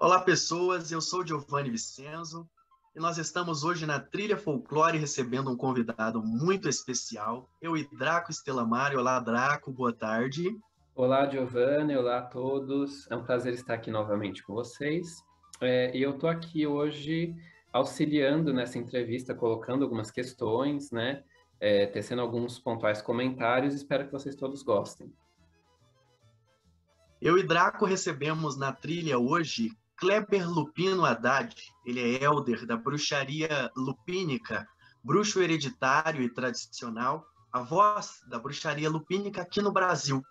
Olá, pessoas. Eu sou Giovanni Vicenzo e nós estamos hoje na Trilha Folclore recebendo um convidado muito especial, eu e Draco Estelamari. Olá, Draco, boa tarde. Olá, Giovanni, olá a todos. É um prazer estar aqui novamente com vocês. E eu estou aqui hoje auxiliando nessa entrevista, colocando algumas questões, né? Tecendo alguns pontuais comentários. Espero que vocês todos gostem. Eu e Draco recebemos na trilha hoje Kleber Lupino Haddad. Ele é elder da bruxaria lupínica, bruxo hereditário e tradicional, a voz da bruxaria lupínica aqui no Brasil.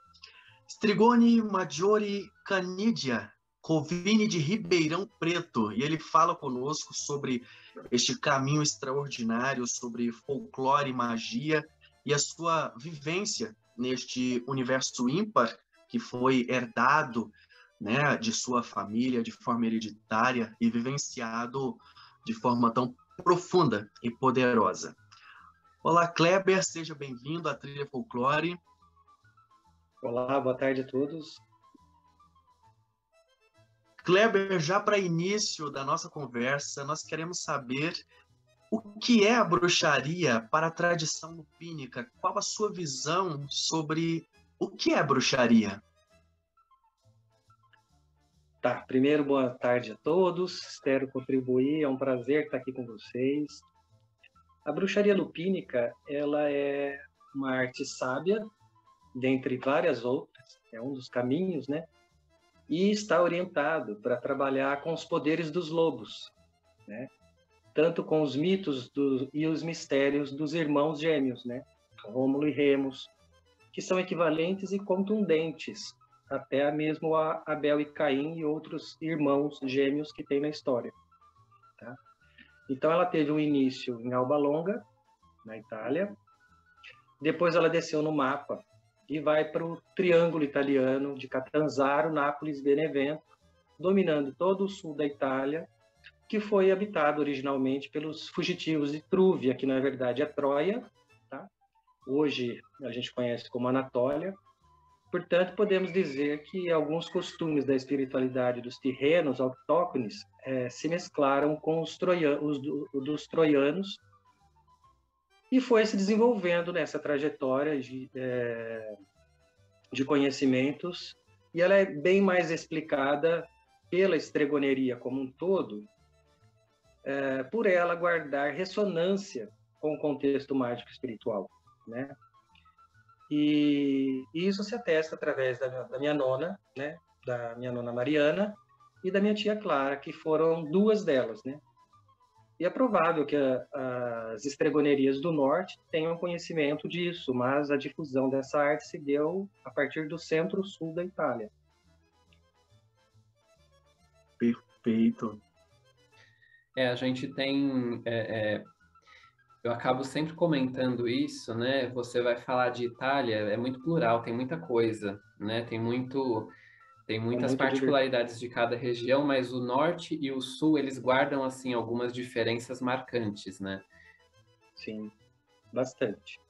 Strigoni Maggiore Canidia, Covini de Ribeirão Preto, e ele fala conosco sobre este caminho extraordinário, sobre folclore e magia e a sua vivência neste universo ímpar que foi herdado, né, de sua família de forma hereditária e vivenciado de forma tão profunda e poderosa. Olá, Kleber, seja bem-vindo à Trilha Folclore. Olá, boa tarde a todos. Kleber, já para início da nossa conversa, nós queremos saber o que é a bruxaria para a tradição lupínica. Qual a sua visão sobre o que é bruxaria? Tá, primeiro, boa tarde a todos. Espero contribuir, é um prazer estar aqui com vocês. A bruxaria lupínica, ela é uma arte sábia, dentre várias outras, é um dos caminhos, né? E está orientado para trabalhar com os poderes dos lobos, né? Tanto com os mitos e os mistérios dos irmãos gêmeos, né? Rômulo e Remus, que são equivalentes e contundentes, até mesmo a Abel e Caim e outros irmãos gêmeos que tem na história. Tá? Então ela teve um início em Alba Longa, na Itália, depois ela desceu no mapa e vai para o Triângulo Italiano de Catanzaro, Nápoles, Benevento, dominando todo o sul da Itália, que foi habitado originalmente pelos fugitivos de Trúvia, que na verdade é Troia, tá? Hoje a gente conhece como Anatólia. Portanto, podemos dizer que alguns costumes da espiritualidade dos tirrenos autóctones se mesclaram com os dos troianos e foi se desenvolvendo nessa trajetória de conhecimentos, e ela é bem mais explicada pela estregoneria como um todo, por ela guardar ressonância com o contexto mágico espiritual, né? E isso se atesta através da minha nona, né? Da minha nona Mariana e da minha tia Clara, que foram duas delas, né? E é provável que as estregonerias do norte tenham conhecimento disso, mas a difusão dessa arte se deu a partir do centro-sul da Itália. Perfeito. A gente tem... eu acabo sempre comentando isso, né? Você vai falar de Itália, é muito plural, tem muita coisa, né? Tem muitas particularidades de cada região, mas o norte e o sul, eles guardam, assim, algumas diferenças marcantes, né? Sim, bastante.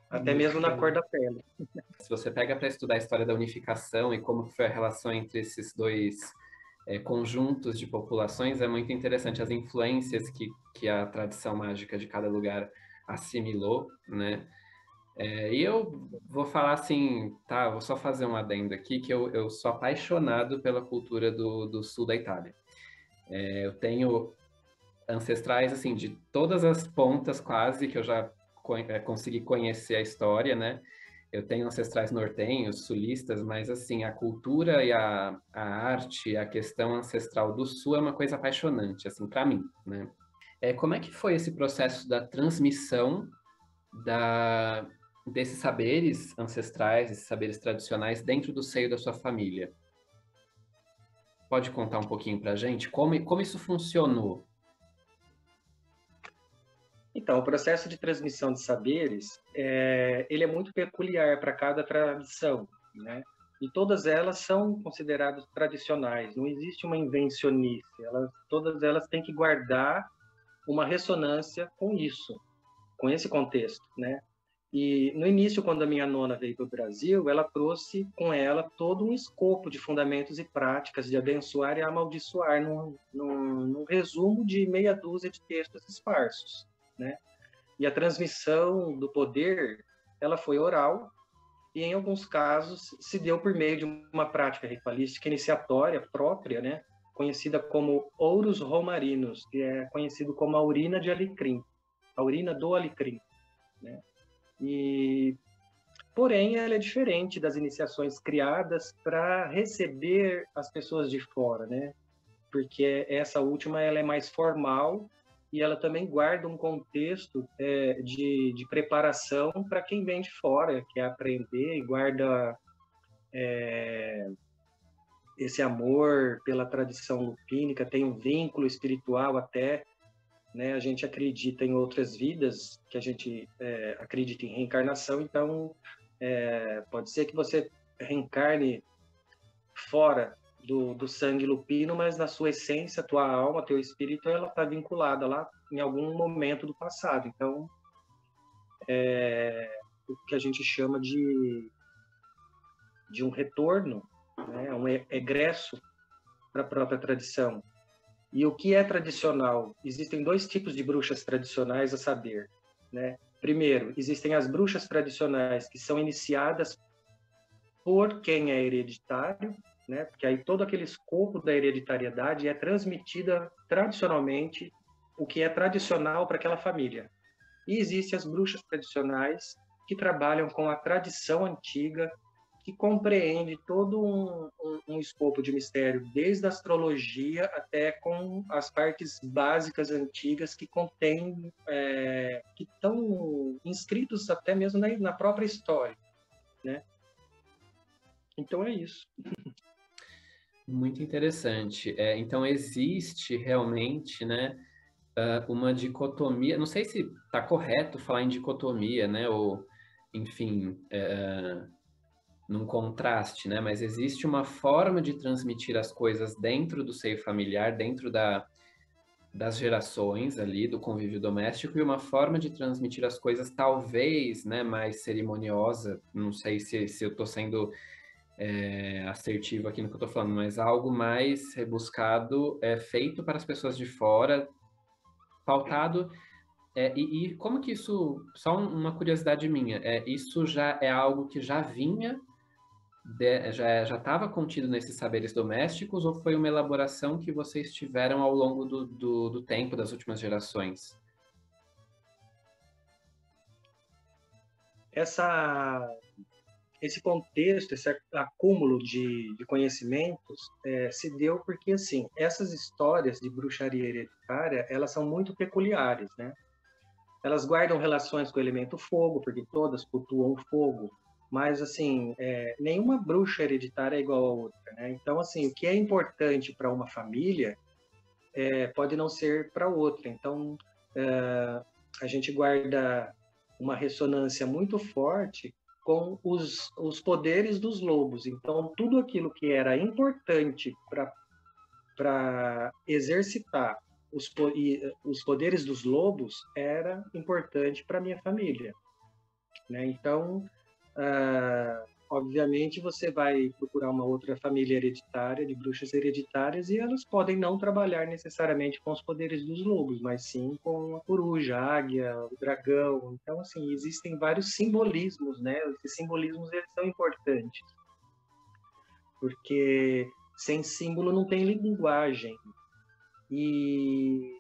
Até mesmo na cor da pele. Se você pega para estudar a história da unificação e como foi a relação entre esses dois conjuntos de populações, é muito interessante as influências que a tradição mágica de cada lugar assimilou, né? E eu vou falar assim, tá, vou só fazer um adendo aqui, que eu sou apaixonado pela cultura do sul da Itália. Eu tenho ancestrais, assim, de todas as pontas quase, que eu já consegui conhecer a história, né? Eu tenho ancestrais nortenhos, sulistas, mas, assim, a cultura e a arte, a questão ancestral do sul é uma coisa apaixonante, assim, para mim, né? Como é que foi esse processo da transmissão desses saberes ancestrais, esses saberes tradicionais dentro do seio da sua família? Pode contar um pouquinho para a gente como isso funcionou? Então, o processo de transmissão de saberes, ele é muito peculiar para cada tradição, né? E todas elas são consideradas tradicionais, não existe uma invencionice, todas elas têm que guardar uma ressonância com isso, com esse contexto, né? E no início, quando a minha nona veio para o Brasil, ela trouxe com ela todo um escopo de fundamentos e práticas de abençoar e amaldiçoar, num resumo de meia dúzia de textos esparsos, né? E a transmissão do poder, ela foi oral, e em alguns casos se deu por meio de uma prática ritualística iniciatória própria, né? Conhecida como ouros romarinos, que é conhecido como a urina de alecrim, a urina do alecrim, né? E, porém, ela é diferente das iniciações criadas para receber as pessoas de fora, né? Porque essa última ela é mais formal e ela também guarda um contexto de preparação para quem vem de fora, quer aprender e guarda esse amor pela tradição lupínica, tem um vínculo espiritual até, né? A gente acredita em outras vidas, que a gente acredita em reencarnação, então pode ser que você reencarne fora do sangue lupino, mas na sua essência, tua alma, teu espírito, ela está vinculada lá em algum momento do passado. Então, o que a gente chama de um retorno, né? Um egresso para a própria tradição. E o que é tradicional? Existem dois tipos de bruxas tradicionais a saber, né? Primeiro, existem as bruxas tradicionais que são iniciadas por quem é hereditário, né? Porque aí todo aquele escopo da hereditariedade é transmitida tradicionalmente o que é tradicional para aquela família. E existem as bruxas tradicionais que trabalham com a tradição antiga, que compreende todo um escopo de mistério, desde a astrologia até com as partes básicas antigas que contêm, que estão inscritos até mesmo na própria história, né? Então é isso. Muito interessante. Então existe realmente, né, uma dicotomia. Não sei se está correto falar em dicotomia, né, ou enfim, num contraste, né? Mas existe uma forma de transmitir as coisas dentro do seio familiar, dentro das gerações ali, do convívio doméstico, e uma forma de transmitir as coisas talvez, né, mais cerimoniosa. Não sei se eu estou sendo assertivo aqui no que eu estou falando, mas algo mais rebuscado, feito para as pessoas de fora, pautado. E como que isso, só uma curiosidade minha, isso já é algo que já vinha já estava contido nesses saberes domésticos ou foi uma elaboração que vocês tiveram ao longo do tempo, das últimas gerações? Esse contexto, esse acúmulo de conhecimentos se deu porque, assim, essas histórias de bruxaria hereditária, elas são muito peculiares, né? Elas guardam relações com o elemento fogo, porque todas cultuam o fogo, mas, assim, nenhuma bruxa hereditária é igual a outra, né? Então, assim, o que é importante para uma família pode não ser para outra. Então, a gente guarda uma ressonância muito forte com os poderes dos lobos. Então, tudo aquilo que era importante para exercitar os poderes dos lobos era importante para minha família, né? Então, obviamente, você vai procurar uma outra família hereditária, de bruxas hereditárias, e elas podem não trabalhar necessariamente com os poderes dos lobos, mas sim com a coruja, a águia, o dragão. Então, assim, existem vários simbolismos, né? Esses simbolismos, eles são importantes, porque sem símbolo não tem linguagem. E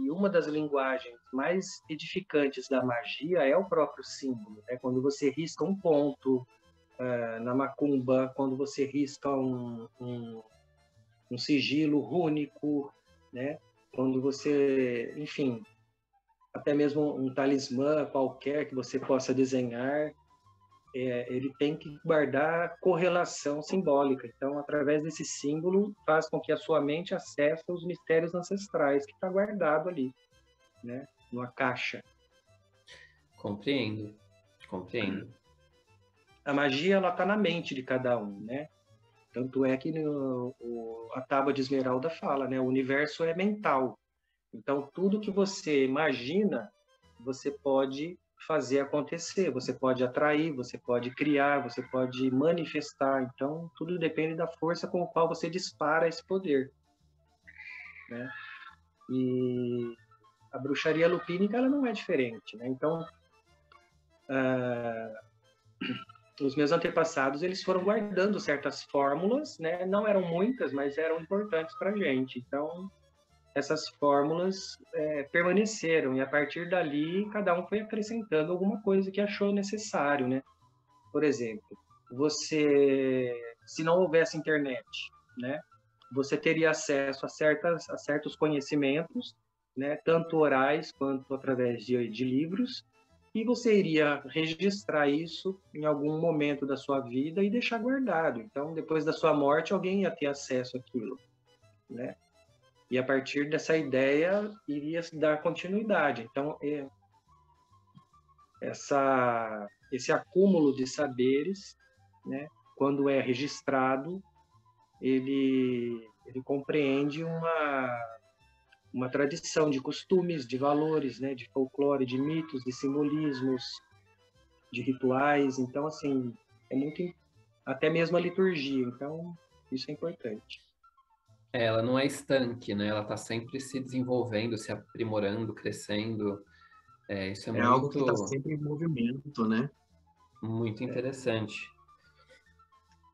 uma das linguagens mais edificantes da magia é o próprio símbolo, né? Quando você risca um ponto na macumba, quando você risca um sigilo rúnico, né? Quando você, enfim, até mesmo um talismã qualquer que você possa desenhar, ele tem que guardar correlação simbólica. Então, através desse símbolo, faz com que a sua mente acesse os mistérios ancestrais que está guardado ali, né? Numa caixa. Compreendo, compreendo. A magia, ela está na mente de cada um, né? Tanto é que a Tábua de Esmeralda fala, né? O universo é mental. Então, tudo que você imagina, você pode fazer acontecer, você pode atrair, você pode criar, você pode manifestar. Então, tudo depende da força com a qual você dispara esse poder, né? E a bruxaria lupínica, ela não é diferente, né? Então, os meus antepassados, eles foram guardando certas fórmulas, né? Não eram muitas, mas eram importantes para a gente. Então, essas fórmulas permaneceram, e a partir dali, cada um foi acrescentando alguma coisa que achou necessário, né? Por exemplo, se não houvesse internet, né? Você teria acesso a certos conhecimentos, né? Tanto orais quanto através de livros, e você iria registrar isso em algum momento da sua vida e deixar guardado. Então, depois da sua morte, alguém ia ter acesso àquilo, né? E a partir dessa ideia, iria se dar continuidade. Então, esse acúmulo de saberes, né, quando é registrado, ele compreende uma tradição de costumes, de valores, né, de folclore, de mitos, de simbolismos, de rituais. Então, assim, é muito, até mesmo a liturgia. Então, isso é importante. Ela não é estanque, né? Ela está sempre se desenvolvendo, se aprimorando, crescendo. Isso é algo que está muito, sempre em movimento, né? muito interessante.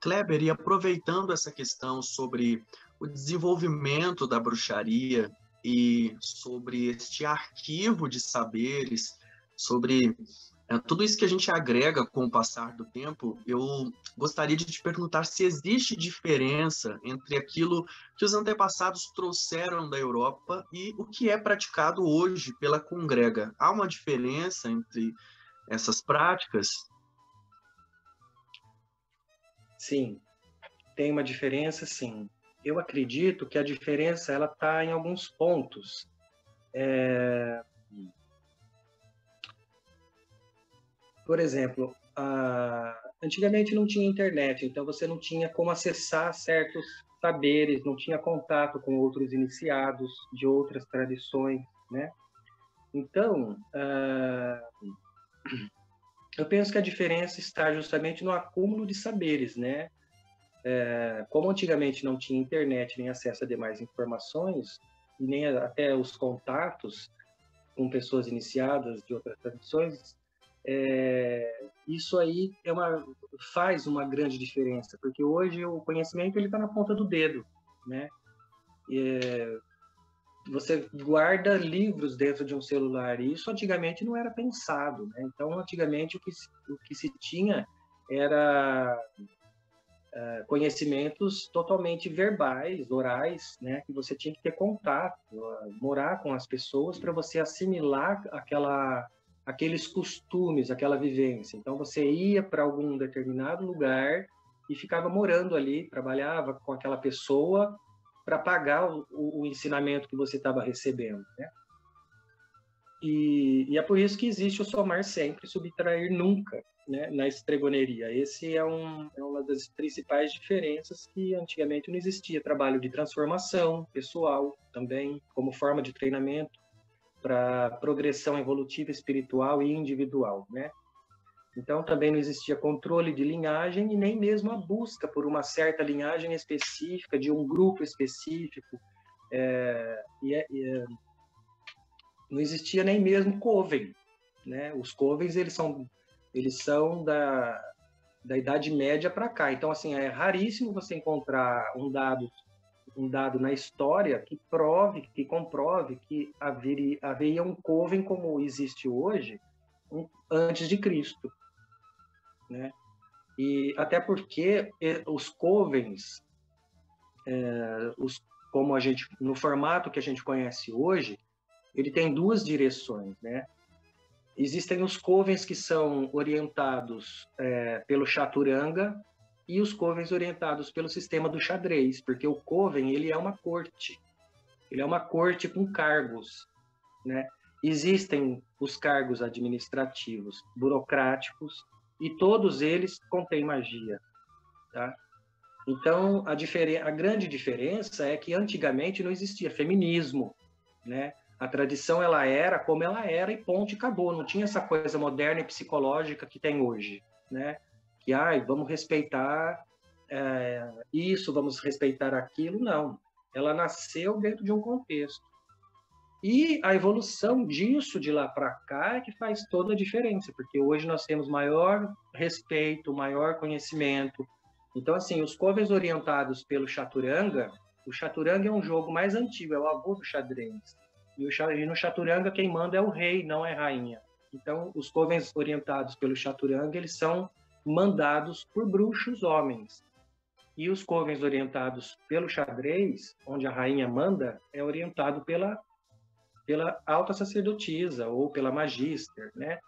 Kleber, e aproveitando essa questão sobre o desenvolvimento da bruxaria e sobre este arquivo de saberes, sobre tudo isso que a gente agrega com o passar do tempo, eu gostaria de te perguntar se existe diferença entre aquilo que os antepassados trouxeram da Europa e o que é praticado hoje pela congrega. Há uma diferença entre essas práticas? Sim, tem uma diferença, sim. Eu acredito que a diferença ela está em alguns pontos. Por exemplo, antigamente não tinha internet, então você não tinha como acessar certos saberes, não tinha contato com outros iniciados de outras tradições, né? Então, eu penso que a diferença está justamente no acúmulo de saberes, né? Como antigamente não tinha internet nem acesso a demais informações, e nem até os contatos com pessoas iniciadas de outras tradições, isso aí faz uma grande diferença, porque hoje o conhecimento ele está na ponta do dedo, né? Você guarda livros dentro de um celular, e isso antigamente não era pensado, né? Então, antigamente o que se tinha era conhecimentos totalmente verbais, orais, né? Que você tinha que ter contato, morar com as pessoas para você assimilar aqueles costumes, aquela vivência. Então, você ia para algum determinado lugar e ficava morando ali, trabalhava com aquela pessoa para pagar o ensinamento que você estava recebendo, né? E é por isso que existe o somar sempre, subtrair nunca, né, na estregoneria. Esse é uma das principais diferenças, que antigamente não existia. Trabalho de transformação pessoal também, como forma de treinamento para progressão evolutiva, espiritual e individual, né? Então, também não existia controle de linhagem e nem mesmo a busca por uma certa linhagem específica, de um grupo específico. Não existia nem mesmo coven, né? Os covens, eles são da Idade Média para cá. Então, assim, é raríssimo você encontrar um dado na história que comprove que haveria um coven como existe hoje antes de Cristo, né? E até porque os covens, como no formato que a gente conhece hoje, ele tem duas direções, né? Existem os covens que são orientados pelo chaturanga e os covens orientados pelo sistema do xadrez, porque o coven ele é uma corte com cargos, né? Existem os cargos administrativos, burocráticos, e todos eles contêm magia, tá? Então, a grande diferença é que antigamente não existia feminismo, né? A tradição, ela era como ela era e ponto, e acabou. Não tinha essa coisa moderna e psicológica que tem hoje, né? Que, vamos respeitar isso, vamos respeitar aquilo. Não. Ela nasceu dentro de um contexto. E a evolução disso, de lá para cá, é que faz toda a diferença, porque hoje nós temos maior respeito, maior conhecimento. Então, assim, os covens orientados pelo Chaturanga, o Chaturanga é um jogo mais antigo, é o avô do xadrez. E no Chaturanga quem manda é o rei, não é a rainha. Então, os covens orientados pelo Chaturanga, eles são mandados por bruxos homens. E os covens orientados pelo xadrez, onde a rainha manda, é orientado pela alta sacerdotisa ou pela magister, né?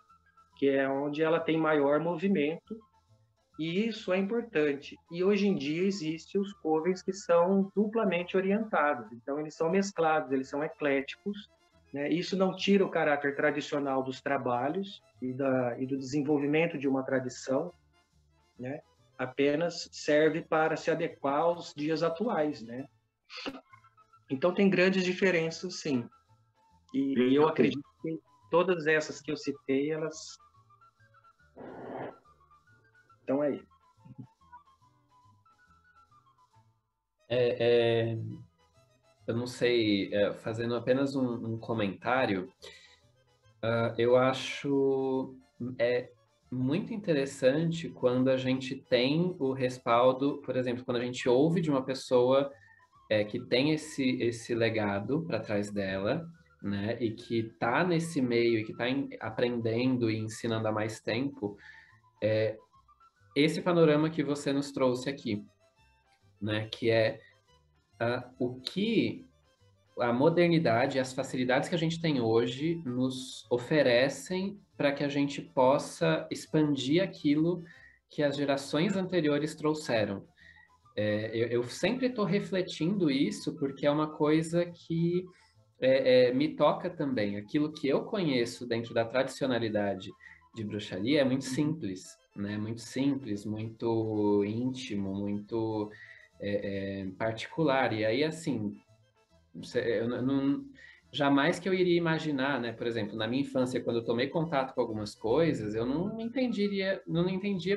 Que é onde ela tem maior movimento, e isso é importante. E hoje em dia existem os covens que são duplamente orientados, então eles são mesclados, eles são ecléticos, né? Isso não tira o caráter tradicional dos trabalhos e do desenvolvimento de uma tradição, né? Apenas serve para se adequar aos dias atuais, né? Então tem grandes diferenças, sim. E eu acredito que todas essas que eu citei, elas estão aí. Eu não sei, fazendo apenas um comentário, eu acho muito interessante quando a gente tem o respaldo, por exemplo, quando a gente ouve de uma pessoa que tem esse legado para trás dela, né, e que está nesse meio e que está aprendendo e ensinando há mais tempo, esse panorama que você nos trouxe aqui, né, que é o que a modernidade e as facilidades que a gente tem hoje nos oferecem para que a gente possa expandir aquilo que as gerações anteriores trouxeram. Eu sempre estou refletindo isso porque é uma coisa que me toca também. Aquilo que eu conheço dentro da tradicionalidade de bruxaria é muito simples, né? Muito simples, muito íntimo, muito particular. E aí, assim, jamais que eu iria imaginar, né? Por exemplo, na minha infância, quando eu tomei contato com algumas coisas, eu não entendia,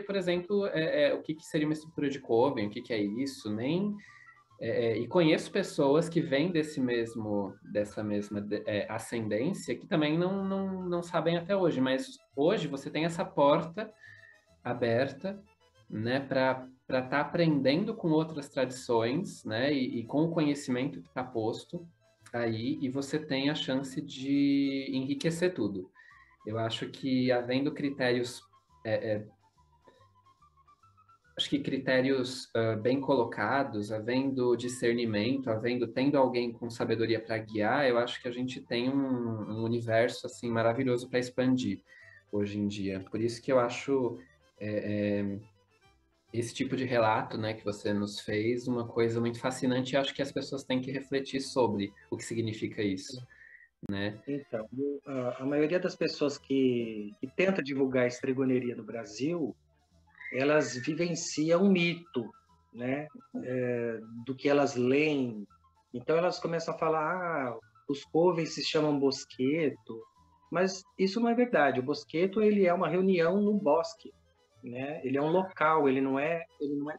por exemplo, o que seria uma estrutura de coven, o que é isso, nem e conheço pessoas que vêm dessa mesma ascendência que também não sabem até hoje, mas hoje você tem essa porta aberta, né, para estar aprendendo com outras tradições, né, e com o conhecimento que está posto aí, e você tem a chance de enriquecer tudo. Eu acho que havendo critérios bem colocados, havendo discernimento, tendo alguém com sabedoria para guiar, eu acho que a gente tem um universo assim maravilhoso para expandir hoje em dia. Por isso que eu acho esse tipo de relato, né, que você nos fez, uma coisa muito fascinante, e acho que as pessoas têm que refletir sobre o que significa isso, né? Então, a maioria das pessoas que tenta divulgar a estregoneria no Brasil, elas vivenciam um mito, né? Do que elas leem. Então elas começam a falar, os covens se chamam bosqueto, mas isso não é verdade. O bosqueto, ele é uma reunião no bosque, né? Ele é um local, ele não é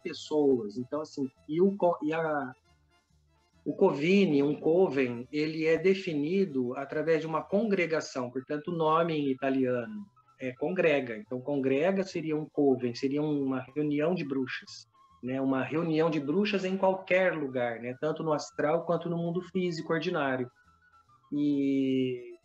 pessoas. Então, assim, o covine, um coven, ele é definido através de uma congregação, portanto, o nome em italiano é congrega. Então, congrega seria um coven, seria uma reunião de bruxas, né? Uma reunião de bruxas em qualquer lugar, né? Tanto no astral quanto no mundo físico ordinário. E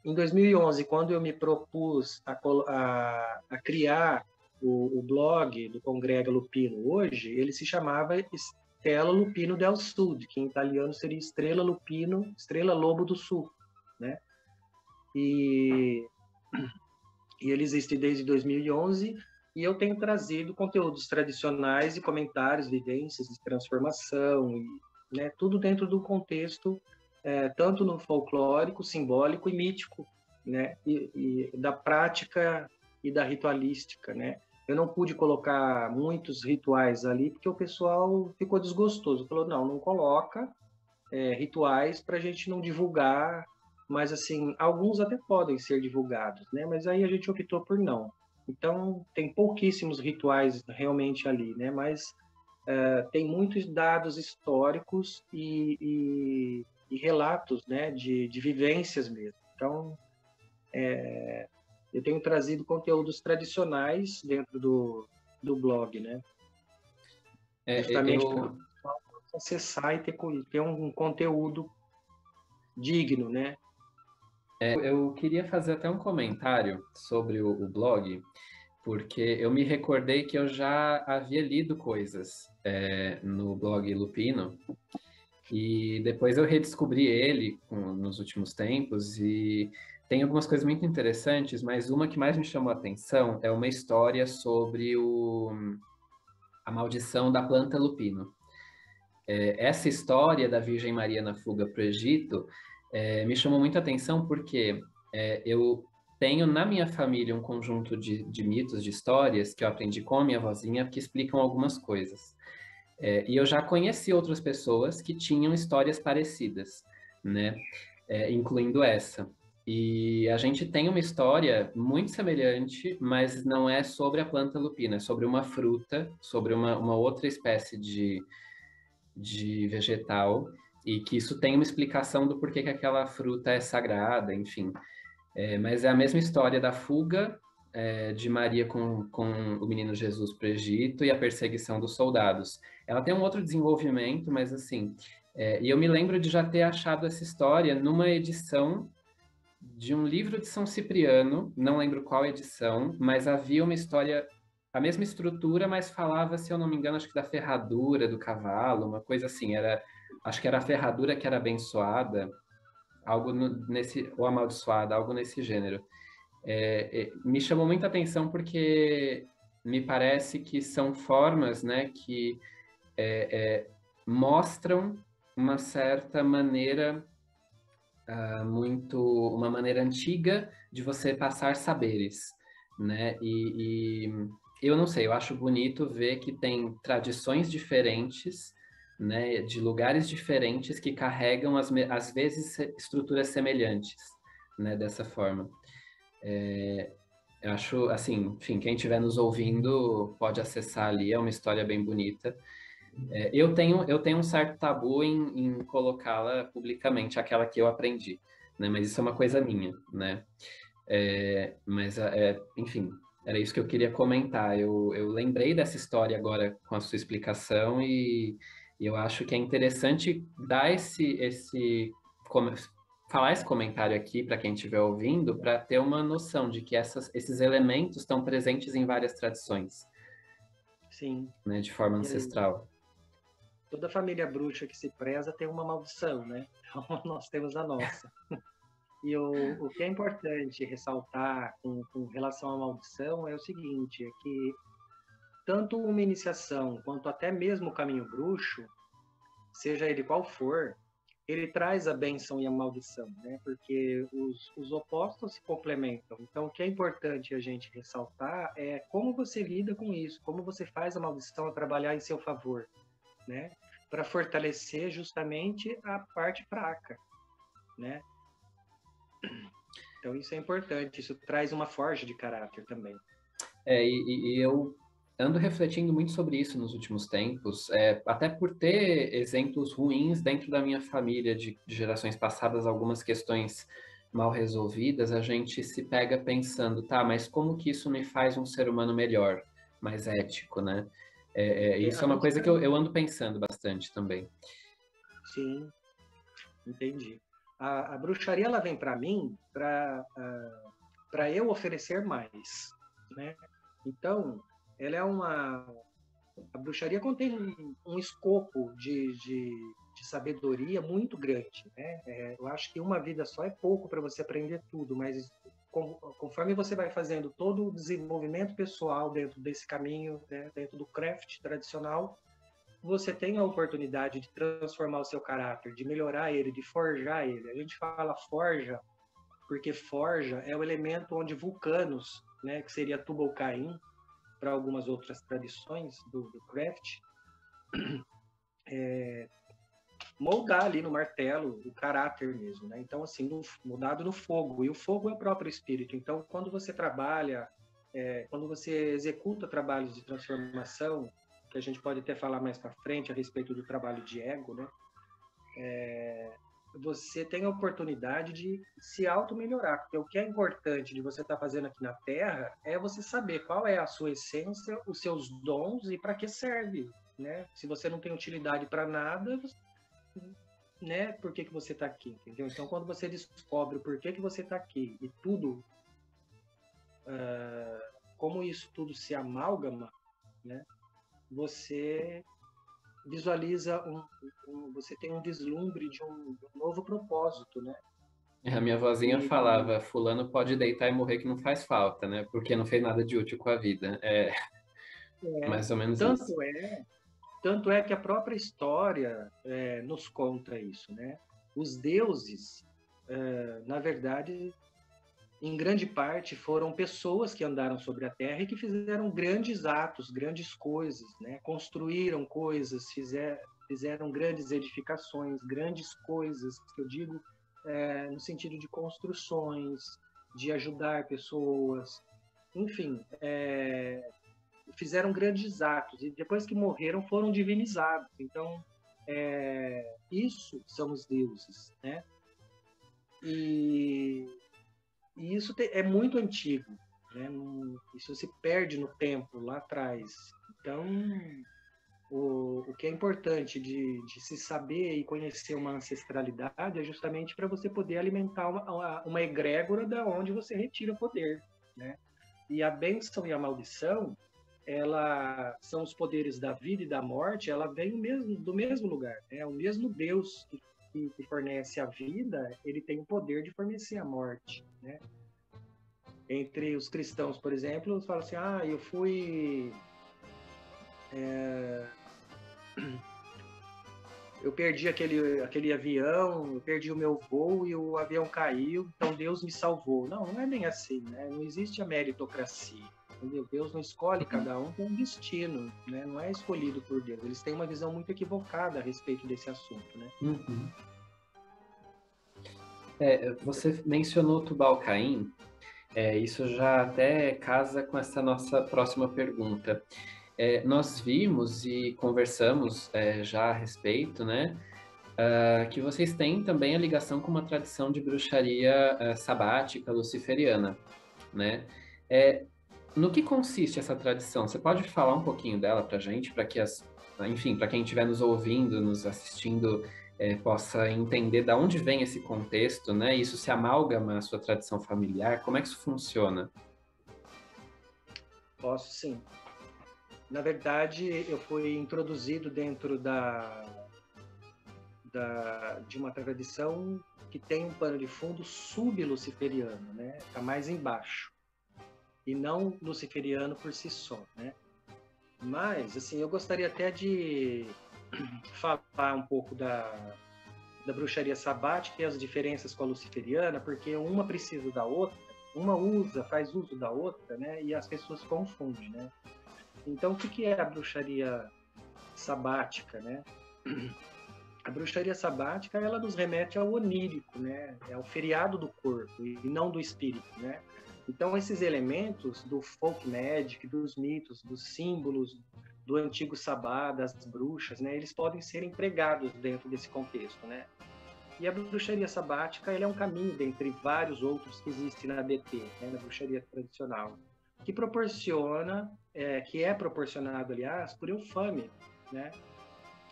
em 2011, quando eu me propus a criar o blog do Congrega Lupino hoje, ele se chamava Stella Lupino del Sud, que em italiano seria Estrela Lupino, Estrela Lobo do Sul, né? E ele existe desde 2011 e eu tenho trazido conteúdos tradicionais e comentários, vivências de transformação, né, tudo dentro do contexto, tanto no folclórico, simbólico e mítico, né, e da prática e da ritualística, né. Eu não pude colocar muitos rituais ali porque o pessoal ficou desgostoso, falou, não coloca rituais para a gente não divulgar mas assim, alguns até podem ser divulgados, né? Mas aí a gente optou por não. Então, tem pouquíssimos rituais realmente ali, né? Mas tem muitos dados históricos e relatos, né? De vivências mesmo. Então, eu tenho trazido conteúdos tradicionais dentro do blog, né? Justamente para acessar e ter um conteúdo digno, né? Eu queria fazer até um comentário sobre o blog, porque eu me recordei que eu já havia lido coisas no blog Lupino, e depois eu redescobri ele nos últimos tempos, e tem algumas coisas muito interessantes, mas uma que mais me chamou a atenção é uma história sobre a maldição da planta lupino. Essa história da Virgem Maria na fuga para o Egito me chamou muita atenção porque eu tenho na minha família um conjunto de mitos, de histórias que eu aprendi com a minha vozinha que explicam algumas coisas. E eu já conheci outras pessoas que tinham histórias parecidas, né? Incluindo essa. E a gente tem uma história muito semelhante, mas não é sobre a planta lupina, é sobre uma fruta, sobre uma outra espécie de vegetal, e que isso tem uma explicação do porquê que aquela fruta é sagrada, enfim. Mas é a mesma história da fuga de Maria com o menino Jesus para o Egito e a perseguição dos soldados. Ela tem um outro desenvolvimento, mas assim, e eu me lembro de já ter achado essa história numa edição de um livro de São Cipriano, não lembro qual edição, mas havia uma história, a mesma estrutura, mas falava, se eu não me engano, acho que da ferradura do cavalo, uma coisa assim, acho que era a ferradura que era abençoada, algo nesse, ou amaldiçoada, algo nesse gênero. Me chamou muita atenção porque me parece que são formas, né, que mostram uma certa maneira uma maneira antiga de você passar saberes, né? E eu não sei, eu acho bonito ver que tem tradições diferentes, né, de lugares diferentes que carregam às vezes estruturas semelhantes, né, dessa forma. Eu acho, assim, enfim, quem estiver nos ouvindo pode acessar ali, é uma história bem bonita. Eu tenho um certo tabu em colocá-la publicamente, aquela que eu aprendi, né? Mas isso é uma coisa minha, né? Enfim, era isso que eu queria comentar. Eu lembrei dessa história agora com a sua explicação e eu acho que é interessante dar falar esse comentário aqui para quem estiver ouvindo, para ter uma noção de que esses elementos estão presentes em várias tradições, Sim. né? De forma ancestral. Toda família bruxa que se preza tem uma maldição, né? Então, nós temos a nossa. E o que é importante ressaltar com relação à maldição é o seguinte, é que tanto uma iniciação quanto até mesmo o caminho bruxo, seja ele qual for, ele traz a bênção e a maldição, né? Porque os opostos se complementam. Então, o que é importante a gente ressaltar é como você lida com isso, como você faz a maldição a trabalhar em seu favor, né? Para fortalecer justamente a parte fraca, né? Então isso é importante, isso traz uma forja de caráter também. E eu ando refletindo muito sobre isso nos últimos tempos, até por ter exemplos ruins dentro da minha família de gerações passadas, algumas questões mal resolvidas, a gente se pega pensando, tá, mas como que isso me faz um ser humano melhor, mais ético, né? Isso é uma coisa que eu ando pensando bastante também. Sim, entendi. A bruxaria ela vem para mim para eu oferecer mais, né? Então, ela é a bruxaria contém um escopo de sabedoria muito grande, né? Eu acho que uma vida só é pouco para você aprender tudo, mas conforme você vai fazendo todo o desenvolvimento pessoal dentro desse caminho, né, dentro do craft tradicional, você tem a oportunidade de transformar o seu caráter, de melhorar ele, de forjar ele. A gente fala forja porque forja é o elemento onde vulcanos, né, que seria Tubal-Caim, para algumas outras tradições do craft, moldar ali no martelo o caráter mesmo, né? Então, assim, moldado no fogo, e o fogo é o próprio espírito. Então, quando você trabalha, quando você executa trabalhos de transformação, que a gente pode até falar mais para frente a respeito do trabalho de ego, né? Você tem a oportunidade de se auto-melhorar, porque o que é importante de você estar fazendo aqui na Terra é você saber qual é a sua essência, os seus dons e para que serve, né? Se você não tem utilidade para nada, né? Por que você está aqui, entendeu? Então, quando você descobre o porquê que você está aqui e tudo, como isso tudo se amálgama, né? Você visualiza você tem um vislumbre de um novo propósito, né? A minha vozinha falava, fulano pode deitar e morrer que não faz falta, né? Porque não fez nada de útil com a vida. É mais ou menos isso. Tanto é que a própria história nos conta isso, né? Os deuses, na verdade, em grande parte, foram pessoas que andaram sobre a Terra e que fizeram grandes atos, grandes coisas, né? Construíram coisas, fizeram grandes edificações, grandes coisas, que eu digo no sentido de construções, de ajudar pessoas, enfim, fizeram grandes atos e depois que morreram foram divinizados. Então, isso são os deuses, né? E isso é muito antigo, né? Isso se perde no tempo, lá atrás. Então, o que é importante de se saber e conhecer uma ancestralidade é justamente para você poder alimentar uma egrégora da onde você retira o poder, né? E a bênção e a maldição, ela são os poderes da vida e da morte, ela vem do mesmo lugar, né? O mesmo Deus que fornece a vida, ele tem o poder de fornecer a morte, né? Entre os cristãos, por exemplo, eles falam assim, eu fui... eu perdi aquele avião, eu perdi o meu voo e o avião caiu, então Deus me salvou. Não, não é bem assim, né? Não existe a meritocracia, entendeu? Deus não escolhe, cada um tem um destino, né? Não é escolhido por Deus. Eles têm uma visão muito equivocada a respeito desse assunto, né? Uhum. Você mencionou Tubal-Caim, isso já até casa com essa nossa próxima pergunta. Nós vimos e conversamos já a respeito, né, que vocês têm também a ligação com uma tradição de bruxaria sabática luciferiana, né? No que consiste essa tradição? Você pode falar um pouquinho dela para a gente, para que enfim, para quem estiver nos ouvindo, nos assistindo, possa entender de onde vem esse contexto, né? Isso se amalgama à sua tradição familiar? Como é que isso funciona? Posso, sim. Na verdade, eu fui introduzido dentro de uma tradição que tem um pano de fundo sub-luciferiano, né? Está mais embaixo. E não luciferiano por si só, né? Mas, assim, eu gostaria até de falar um pouco da bruxaria sabática e as diferenças com a luciferiana, porque uma precisa da outra, uma faz uso da outra, né? E as pessoas confundem, né? Então, o que é a bruxaria sabática, né? A bruxaria sabática, ela nos remete ao onírico, né? É ao feriado do corpo e não do espírito, né? Então, esses elementos do folk magic, dos mitos, dos símbolos do antigo sabá, das bruxas, né? Eles podem ser empregados dentro desse contexto, né? E a bruxaria sabática, ele é um caminho dentre vários outros que existem na ABT, né? Na bruxaria tradicional, que proporciona, que é proporcionado, aliás, por Eufâmia, né?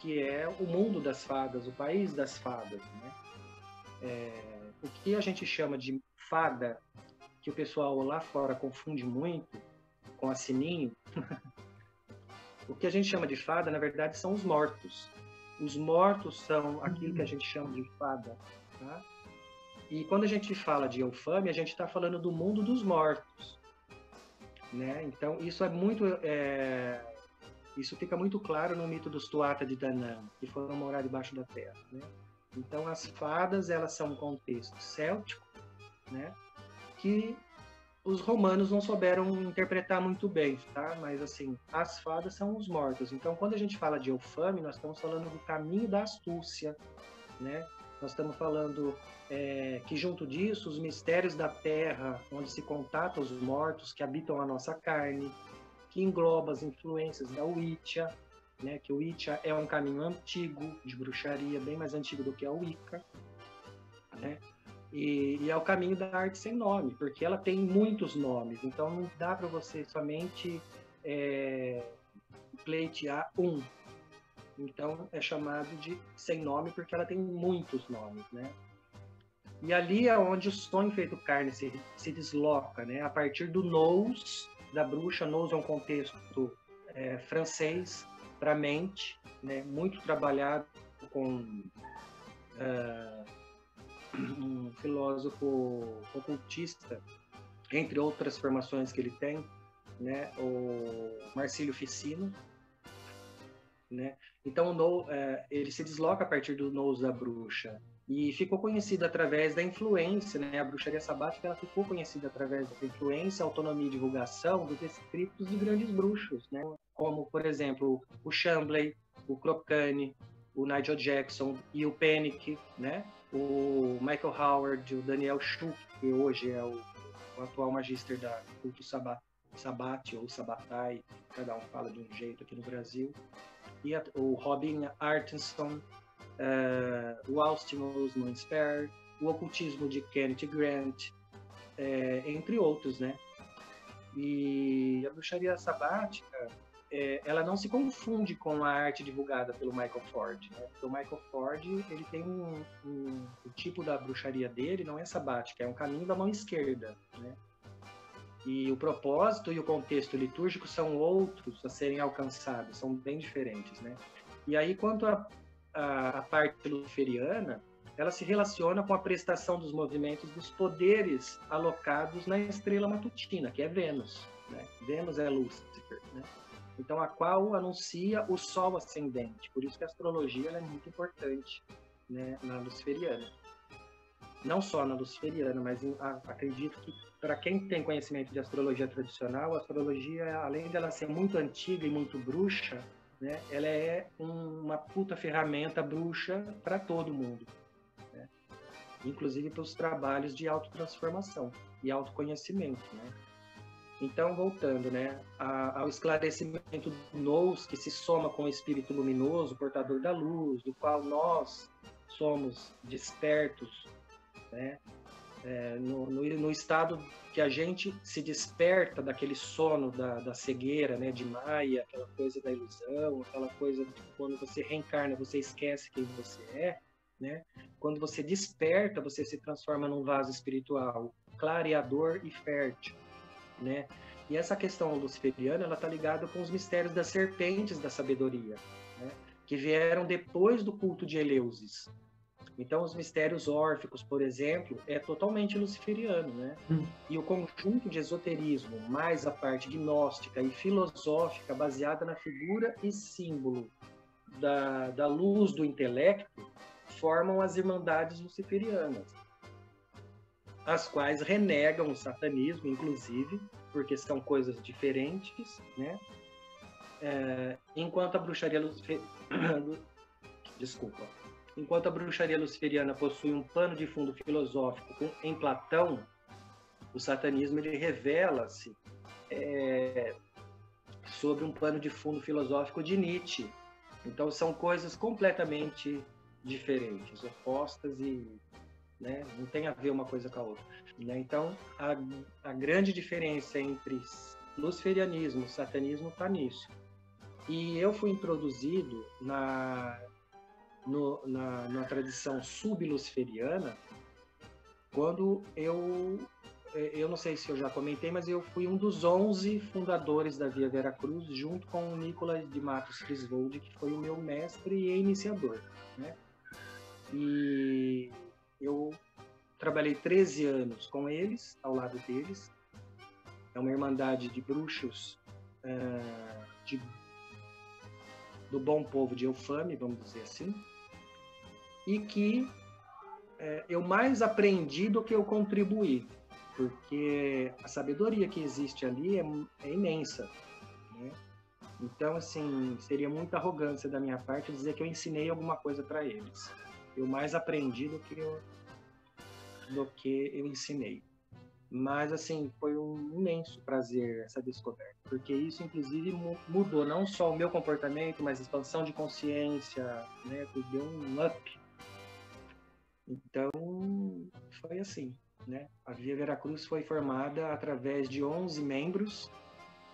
Que é o mundo das fadas, o país das fadas, né? O que a gente chama de fada, que o pessoal lá fora confunde muito com a sininho, o que a gente chama de fada, na verdade, são os mortos. Os mortos são aquilo que a gente chama de fada, tá? E quando a gente fala de Eufâmia, a gente está falando do mundo dos mortos, né? Então, isso é muito... Isso fica muito claro no mito dos Tuatha de Danann, que foram morar debaixo da terra, né? Então, as fadas, elas são um contexto céltico, né? Que os romanos não souberam interpretar muito bem, tá? Mas, assim, as fadas são os mortos. Então, quando a gente fala de Eufame, nós estamos falando do caminho da astúcia, né? Nós estamos falando que, junto disso, os mistérios da terra, onde se contata os mortos que habitam a nossa carne, que engloba as influências da Wicca, né? Que o Wicca é um caminho antigo de bruxaria, bem mais antigo do que a Wicca, né? E é o caminho da arte sem nome, porque ela tem muitos nomes, então não dá para você somente pleitear um. Então é chamado de sem nome porque ela tem muitos nomes, né? E ali é onde o sonho feito carne se desloca, né? A partir do nous da bruxa. Nous é um contexto francês para mente, né? Muito trabalhado com um filósofo ocultista, entre outras formações que ele tem, né? O Marcílio Ficino, né? Então ele se desloca a partir do nous da bruxa e ficou conhecido através da influência, né? A bruxaria sabática ela ficou conhecida através da influência, autonomia e divulgação dos escritos de grandes bruxos, né? Como, por exemplo, o Chamblay, o Crocane, o Nigel Jackson e o Pennick, né? O Michael Howard, o Daniel Schuch, que hoje é o atual magíster da culto Sabbat ou Sabbatai, cada um fala de um jeito aqui no Brasil, e o Robin Artenson, o Austin Osman Spare, o ocultismo de Kenneth Grant, entre outros, né? E a bruxaria sabática, ela não se confunde com a arte divulgada pelo Michael Ford, né? Porque o Michael Ford, ele tem o tipo da bruxaria dele não é sabática, é um caminho da mão esquerda, né? E o propósito e o contexto litúrgico são outros a serem alcançados, são bem diferentes, né? E aí, quanto a parte luciferiana, ela se relaciona com a prestação dos movimentos dos poderes alocados na estrela matutina, que é Vênus, né? Vênus é Lúcifer, né? Então, a qual anuncia o Sol ascendente. Por isso que a astrologia ela é muito importante, né, na luciferiana. Não só na luciferiana, mas acredito que para quem tem conhecimento de astrologia tradicional, a astrologia, além dela ser muito antiga e muito bruxa, né, ela é uma puta ferramenta bruxa para todo mundo, né? Inclusive para os trabalhos de autotransformação e autoconhecimento, né? Então, voltando, né, ao esclarecimento do nous, que se soma com o espírito luminoso, portador da luz, do qual nós somos despertos, né, no estado que a gente se desperta daquele sono da cegueira, né, de Maia, aquela coisa da ilusão, aquela coisa de quando você reencarna, você esquece quem você é, né? Quando você desperta, você se transforma num vaso espiritual clareador e fértil, né? E essa questão luciferiana, ela está ligada com os mistérios das serpentes da sabedoria, né? Que vieram depois do culto de Eleusis. Então, os mistérios órficos, por exemplo, é totalmente luciferiano, né? E o conjunto de esoterismo, mais a parte gnóstica e filosófica, baseada na figura e símbolo da luz do intelecto, formam as irmandades luciferianas, as quais renegam o satanismo, inclusive, porque são coisas diferentes, né? Enquanto a bruxaria Enquanto a bruxaria luciferiana possui um pano de fundo filosófico em Platão, o satanismo ele revela-se sobre um pano de fundo filosófico de Nietzsche. Então são coisas completamente diferentes, opostas e, né, não tem a ver uma coisa com a outra, né? Então a grande diferença entre luciferianismo e satanismo está nisso. E eu fui introduzido na tradição sub-luciferiana quando eu não sei se eu já comentei, mas eu fui um dos 11 fundadores da Via Vera Cruz, junto com o Nicolas de Matos Criswolde, que foi o meu mestre e iniciador, né? E eu trabalhei 13 anos com eles, ao lado deles. É uma irmandade de bruxos do bom povo de Eufame, vamos dizer assim, e que eu mais aprendi do que eu contribuí, porque a sabedoria que existe ali é imensa, né? Então, assim, seria muita arrogância da minha parte dizer que eu ensinei alguma coisa para eles. Eu mais aprendi do que eu ensinei. Mas, assim, foi um imenso prazer essa descoberta, porque isso, inclusive, mudou não só o meu comportamento, mas a expansão de consciência, né? Deu um up. Então, foi assim, né? A Via Veracruz foi formada através de 11 membros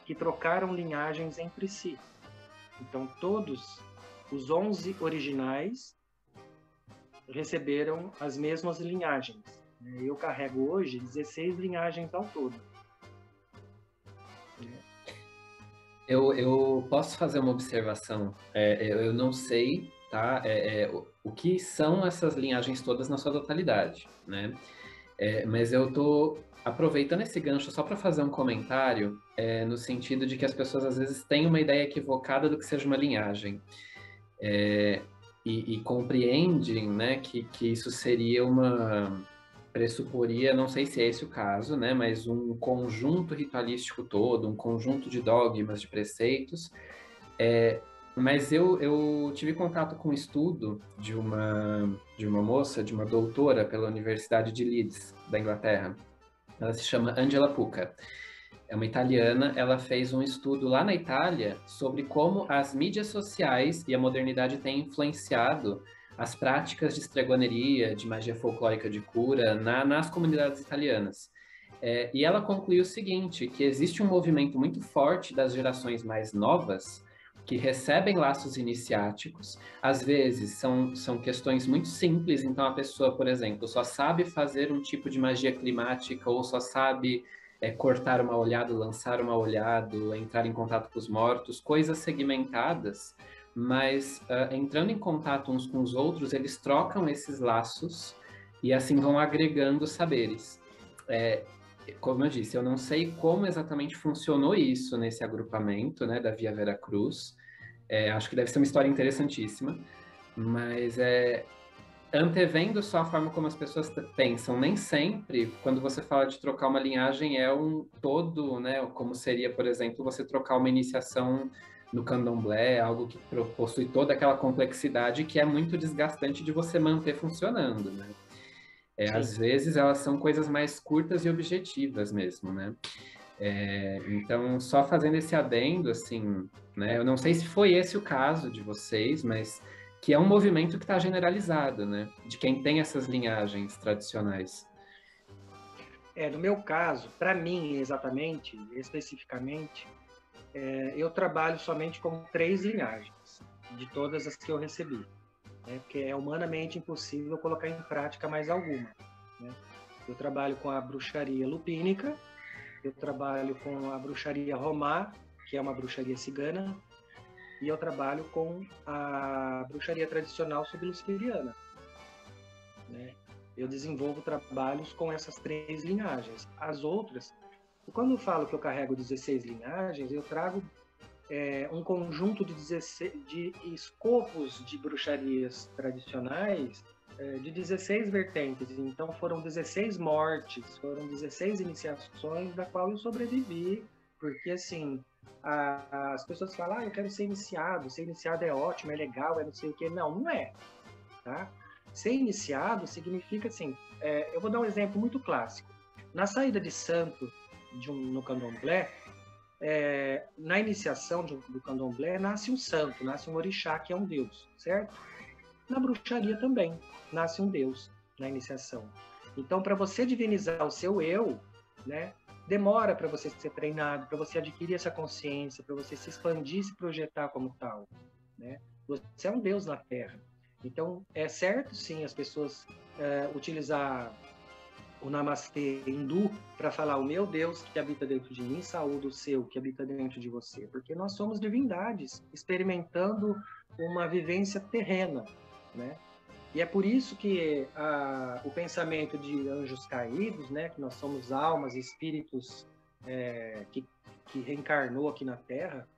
que trocaram linhagens entre si. Então, todos os 11 originais receberam as mesmas linhagens. Eu carrego hoje 16 linhagens ao todo. Eu posso fazer uma observação? Eu não sei, tá? O que são essas linhagens todas na sua totalidade, né? Mas eu tô aproveitando esse gancho só para fazer um comentário, no sentido de que as pessoas às vezes têm uma ideia equivocada do que seja uma linhagem. E compreendem, né, que isso seria pressuporia, não sei se é esse o caso, né, mas um conjunto ritualístico todo, um conjunto de dogmas, de preceitos. Mas eu tive contato com um estudo de uma moça, de uma doutora pela Universidade de Leeds, da Inglaterra. Ela se chama Angela Pucca. É uma italiana, ela fez um estudo lá na Itália sobre como as mídias sociais e a modernidade têm influenciado as práticas de estregoneria, de magia folclórica de cura nas comunidades italianas. E ela concluiu o seguinte, que existe um movimento muito forte das gerações mais novas que recebem laços iniciáticos, às vezes são questões muito simples, então a pessoa, por exemplo, só sabe fazer um tipo de magia climática ou só sabe cortar uma olhada, lançar uma olhada, entrar em contato com os mortos, coisas segmentadas, mas entrando em contato uns com os outros, eles trocam esses laços e assim vão agregando saberes. Como eu disse, eu não sei como exatamente funcionou isso nesse agrupamento, né, da Via Veracruz. Acho que deve ser uma história interessantíssima, mas antevendo só a forma como as pessoas pensam, nem sempre, quando você fala de trocar uma linhagem, é um todo, né, como seria, por exemplo, você trocar uma iniciação no candomblé, algo que possui toda aquela complexidade que é muito desgastante de você manter funcionando, né? Às vezes elas são coisas mais curtas e objetivas mesmo, né? Então, só fazendo esse adendo, assim, né? Eu não sei se foi esse o caso de vocês, mas que é um movimento que está generalizado, né? De quem tem essas linhagens tradicionais. No meu caso, para mim, exatamente, especificamente, eu trabalho somente com 3 linhagens, de todas as que eu recebi. Porque é humanamente impossível colocar em prática mais alguma, né? Eu trabalho com a bruxaria lupínica, eu trabalho com a bruxaria romá, que é uma bruxaria cigana, e eu trabalho com a bruxaria tradicional sub-luciferiana, né? Eu desenvolvo trabalhos com essas 3 linhagens. As outras, quando eu falo que eu carrego 16 linhagens, eu trago um conjunto de escopos de bruxarias tradicionais de 16 vertentes. Então foram 16 mortes, foram 16 iniciações da qual eu sobrevivi, porque assim, as pessoas falam, eu quero ser iniciado é ótimo, é legal, é não sei o quê. Não, não é, tá? Ser iniciado significa assim, eu vou dar um exemplo muito clássico. Na saída de santo no candomblé, na iniciação do candomblé, nasce um santo, nasce um orixá, que é um deus, certo? Na bruxaria também, nasce um deus na iniciação. Então, para você divinizar o seu eu, né, demora para você ser treinado, para você adquirir essa consciência, para você se expandir, se projetar como tal, né? Você é um deus na Terra. Então, é certo, sim, as pessoas utilizar o Namastê hindu para falar o meu Deus que habita dentro de mim, saúde o seu que habita dentro de você, porque nós somos divindades experimentando uma vivência terrena, né? E é por isso que o pensamento de anjos caídos, né, que nós somos almas, espíritos que reencarnou aqui na Terra,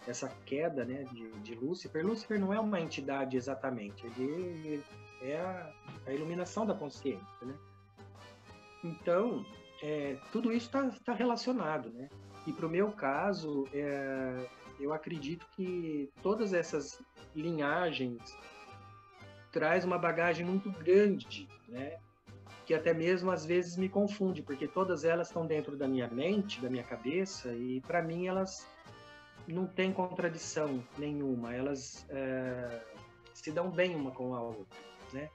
essa queda, né, de Lúcifer. Lúcifer não é uma entidade exatamente, ele é a iluminação da consciência, né? Então, tudo isso está relacionado, né? E para o meu caso, eu acredito que todas essas linhagens traz uma bagagem muito grande, né? Que até mesmo às vezes me confunde, porque todas elas estão dentro da minha mente, da minha cabeça, e para mim elas não têm contradição nenhuma, elas se dão bem uma com a outra, né?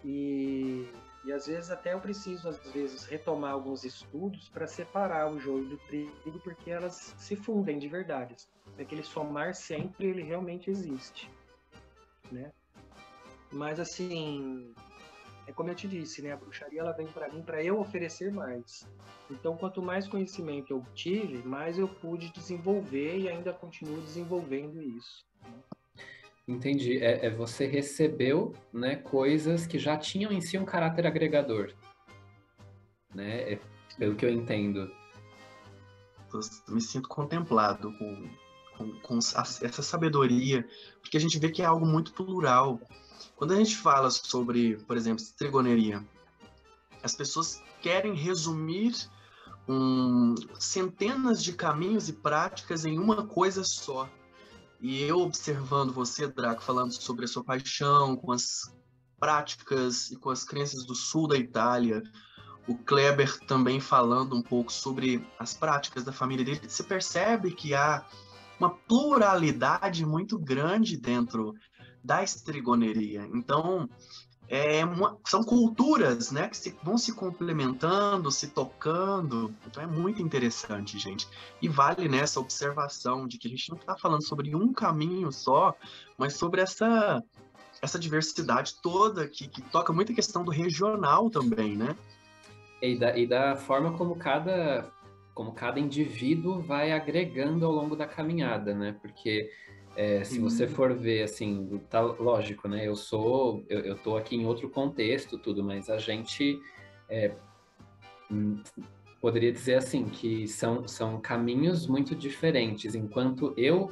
E às vezes até eu preciso, às vezes, retomar alguns estudos para separar o joio do trigo, porque elas se fundem de verdade. Aquele somar sempre, ele realmente existe, né? Mas, assim, é como eu te disse, né? A bruxaria, ela vem para mim para eu oferecer mais. Então, quanto mais conhecimento eu tive, mais eu pude desenvolver e ainda continuo desenvolvendo isso. Entendi. Você recebeu, né, coisas que já tinham em si um caráter agregador, né? Pelo que eu entendo. Eu me sinto contemplado com essa sabedoria, porque a gente vê que é algo muito plural. Quando a gente fala sobre, por exemplo, estrigoneria, as pessoas querem resumir centenas de caminhos e práticas em uma coisa só. E eu observando você, Draco, falando sobre a sua paixão com as práticas e com as crenças do sul da Itália, o Kleber também falando um pouco sobre as práticas da família dele, você percebe que há uma pluralidade muito grande dentro da estrigoneria. Então, são culturas, né, que vão se complementando, se tocando. Então é muito interessante, gente. E vale nessa observação de que a gente não está falando sobre um caminho só, mas sobre essa diversidade toda que toca muito a questão do regional também, né? E da forma como cada indivíduo vai agregando ao longo da caminhada, né? Porque se você for ver, assim, tá lógico, né? Eu tô aqui em outro contexto, tudo, mas a gente poderia dizer assim que são caminhos muito diferentes. Enquanto eu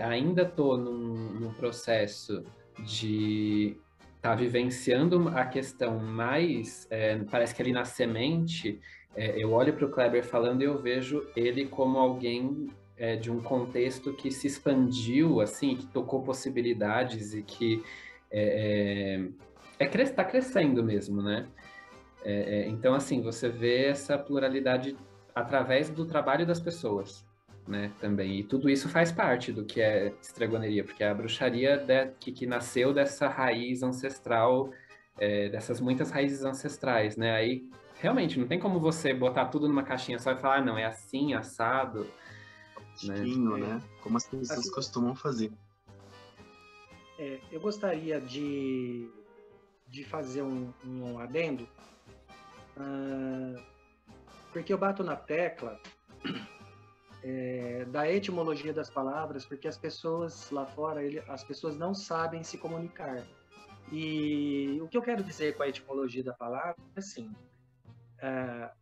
ainda tô num processo de estar vivenciando a questão mais, parece que ali na semente, eu olho para o Kleber falando e eu vejo ele como alguém de um contexto que se expandiu, assim, que tocou possibilidades e que está crescendo mesmo, né? Então, assim, você vê essa pluralidade através do trabalho das pessoas, né, também. E tudo isso faz parte do que é estrigoneria, porque é a bruxaria que nasceu dessa raiz ancestral, dessas muitas raízes ancestrais, né? Aí, realmente, não tem como você botar tudo numa caixinha só e falar, não, é assim, assado, né? Né? Como as pessoas assim, costumam fazer. Eu gostaria de fazer um adendo, porque eu bato na tecla da etimologia das palavras, porque as pessoas lá fora, as pessoas não sabem se comunicar. E o que eu quero dizer com a etimologia da palavra é assim,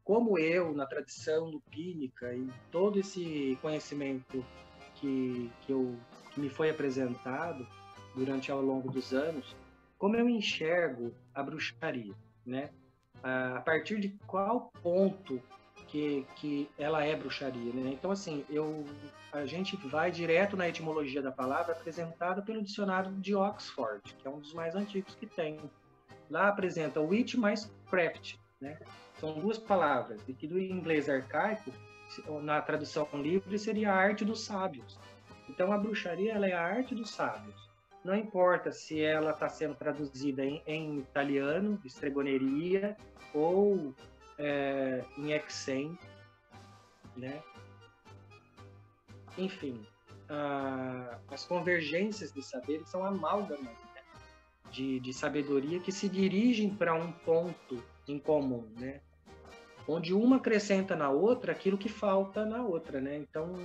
como eu, na tradição lupínica e todo esse conhecimento que me foi apresentado durante ao longo dos anos, como eu enxergo a bruxaria, né? A partir de qual ponto que ela é bruxaria, né? Então, assim, a gente vai direto na etimologia da palavra apresentada pelo dicionário de Oxford, que é um dos mais antigos que tem. Lá apresenta witch mais craft, né? São duas palavras, e que do inglês arcaico, na tradução livre, seria a arte dos sábios. Então, a bruxaria, ela é a arte dos sábios. Não importa se ela está sendo traduzida em italiano, estregoneria, ou em Exem, né? Enfim, as convergências de saberes são amálgamas, né? de sabedoria que se dirigem para um ponto em comum, né? Onde uma acrescenta na outra aquilo que falta na outra, né? Então,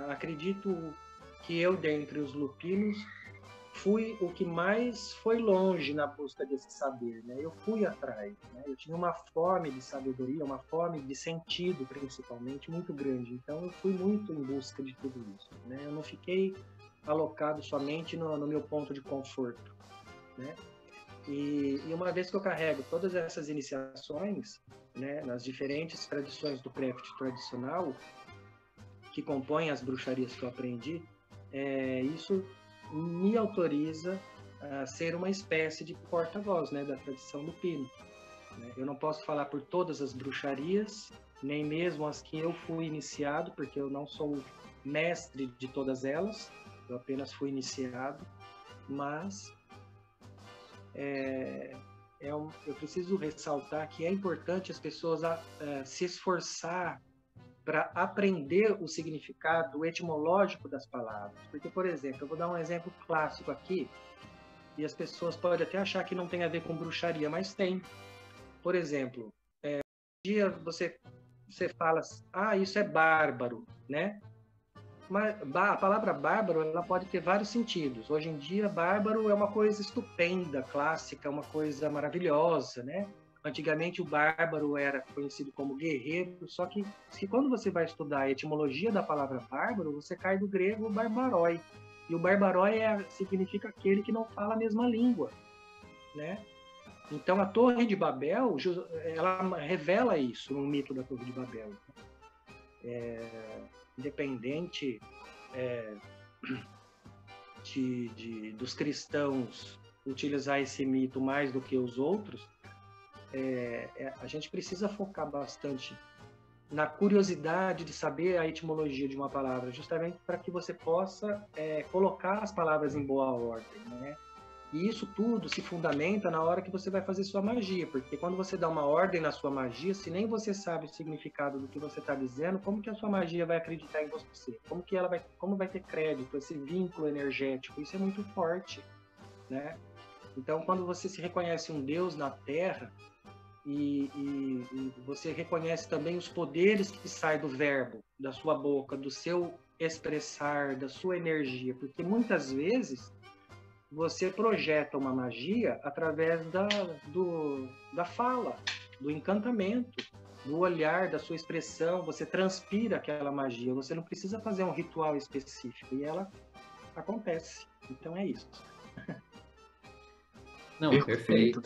acredito que eu, dentre os lupinos, fui o que mais foi longe na busca desse saber, né? Eu fui atrás, né? Eu tinha uma fome de sabedoria, uma fome de sentido, principalmente, muito grande. Então, eu fui muito em busca de tudo isso, né? Eu não fiquei alocado somente no meu ponto de conforto, né? E uma vez que eu carrego todas essas iniciações, né, nas diferentes tradições do craft tradicional, que compõem as bruxarias que eu aprendi, isso me autoriza a ser uma espécie de porta-voz, né, da tradição lupino. Eu não posso falar por todas as bruxarias, nem mesmo as que eu fui iniciado, porque eu não sou mestre de todas elas, eu apenas fui iniciado, mas eu preciso ressaltar que é importante as pessoas se esforçar para aprender o significado etimológico das palavras. Porque, por exemplo, eu vou dar um exemplo clássico aqui, e as pessoas podem até achar que não tem a ver com bruxaria, mas tem. Por exemplo, um dia você fala, isso é bárbaro, né? Mas a palavra bárbaro, ela pode ter vários sentidos. Hoje em dia, bárbaro é uma coisa estupenda, clássica, uma coisa maravilhosa, né? Antigamente, o bárbaro era conhecido como guerreiro, só que quando você vai estudar a etimologia da palavra bárbaro, você cai do grego barbarói. E o barbarói significa aquele que não fala a mesma língua, né? Então, a Torre de Babel, ela revela isso no mito da Torre de Babel. Independente dos cristãos utilizar esse mito mais do que os outros, a gente precisa focar bastante na curiosidade de saber a etimologia de uma palavra, justamente para que você possa colocar as palavras em boa ordem, né? E isso tudo se fundamenta na hora que você vai fazer sua magia, porque quando você dá uma ordem na sua magia, se nem você sabe o significado do que você está dizendo, como que a sua magia vai acreditar em você? Como vai ter crédito, esse vínculo energético? Isso é muito forte, né? Então, quando você se reconhece um Deus na Terra e você reconhece também os poderes que saem do verbo, da sua boca, do seu expressar, da sua energia, porque muitas vezes você projeta uma magia através da fala, do encantamento, do olhar, da sua expressão. Você transpira aquela magia. Você não precisa fazer um ritual específico e ela acontece. Então é isso. Não, perfeito.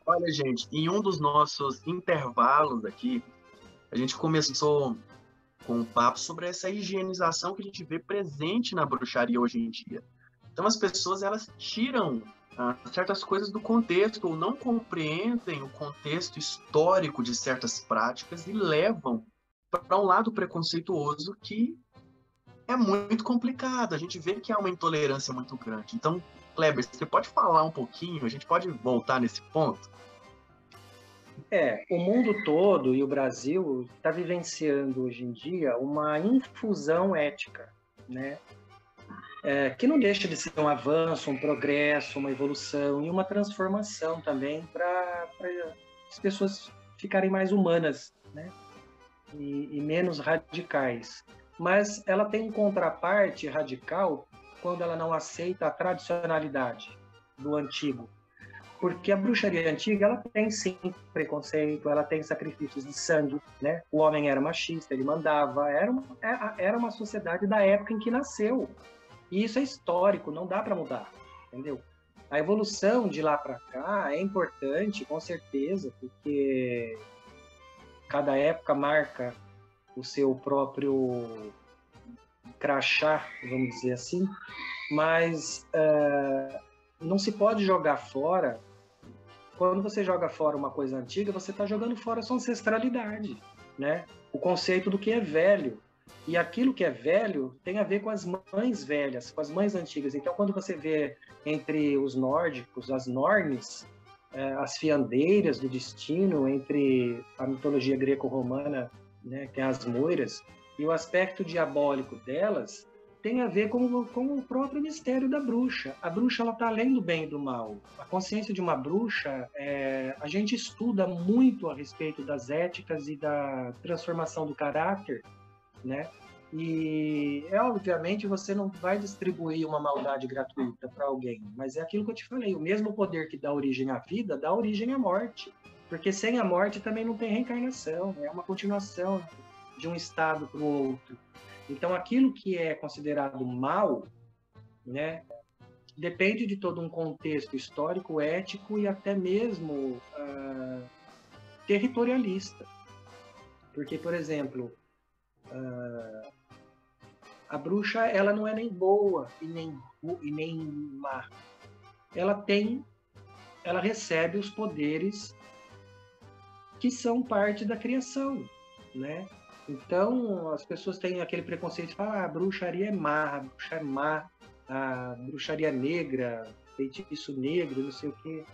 Olha, gente, em um dos nossos intervalos aqui, a gente começou com um papo sobre essa higienização que a gente vê presente na bruxaria hoje em dia. Então as pessoas, elas tiram certas coisas do contexto ou não compreendem o contexto histórico de certas práticas e levam para um lado preconceituoso que é muito complicado. A gente vê que há uma intolerância muito grande. Então, Kleber, você pode falar um pouquinho? A gente pode voltar nesse ponto? O mundo todo e o Brasil está vivenciando hoje em dia uma infusão ética, né? Que não deixa de ser um avanço, um progresso, uma evolução e uma transformação também para as pessoas ficarem mais humanas, né? E menos radicais. Mas ela tem um contraparte radical quando ela não aceita a tradicionalidade do antigo. Porque a bruxaria antiga, ela tem sim preconceito, ela tem sacrifícios de sangue, né? O homem era machista, ele mandava, era uma sociedade da época em que nasceu. E isso é histórico, não dá para mudar, entendeu? A evolução de lá para cá é importante, com certeza, porque cada época marca o seu próprio crachá, vamos dizer assim, mas não se pode jogar fora. Quando você joga fora uma coisa antiga, você está jogando fora a sua ancestralidade, né? O conceito do que é velho. E aquilo que é velho tem a ver com as mães velhas, com as mães antigas. Então, quando você vê entre os nórdicos, as Nornes, as fiandeiras do destino, entre a mitologia greco-romana, né, que é as moiras, e o aspecto diabólico delas, tem a ver com o próprio mistério da bruxa. A bruxa, ela está além do bem e do mal. A consciência de uma bruxa, a gente estuda muito a respeito das éticas e da transformação do caráter, né? E obviamente você não vai distribuir uma maldade gratuita para alguém, mas é aquilo que eu te falei, o mesmo poder que dá origem à vida dá origem à morte, porque sem a morte também não tem reencarnação, é uma continuação de um estado para o outro. Então aquilo que é considerado mal, né, depende de todo um contexto histórico, ético e até mesmo territorialista. Porque, por exemplo, a bruxa, ela não é nem boa e nem má. Ela recebe os poderes que são parte da criação, né? Então, as pessoas têm aquele preconceito de falar, a bruxaria é má, a bruxa é má, a bruxaria negra, feitiço negro, não sei o quê.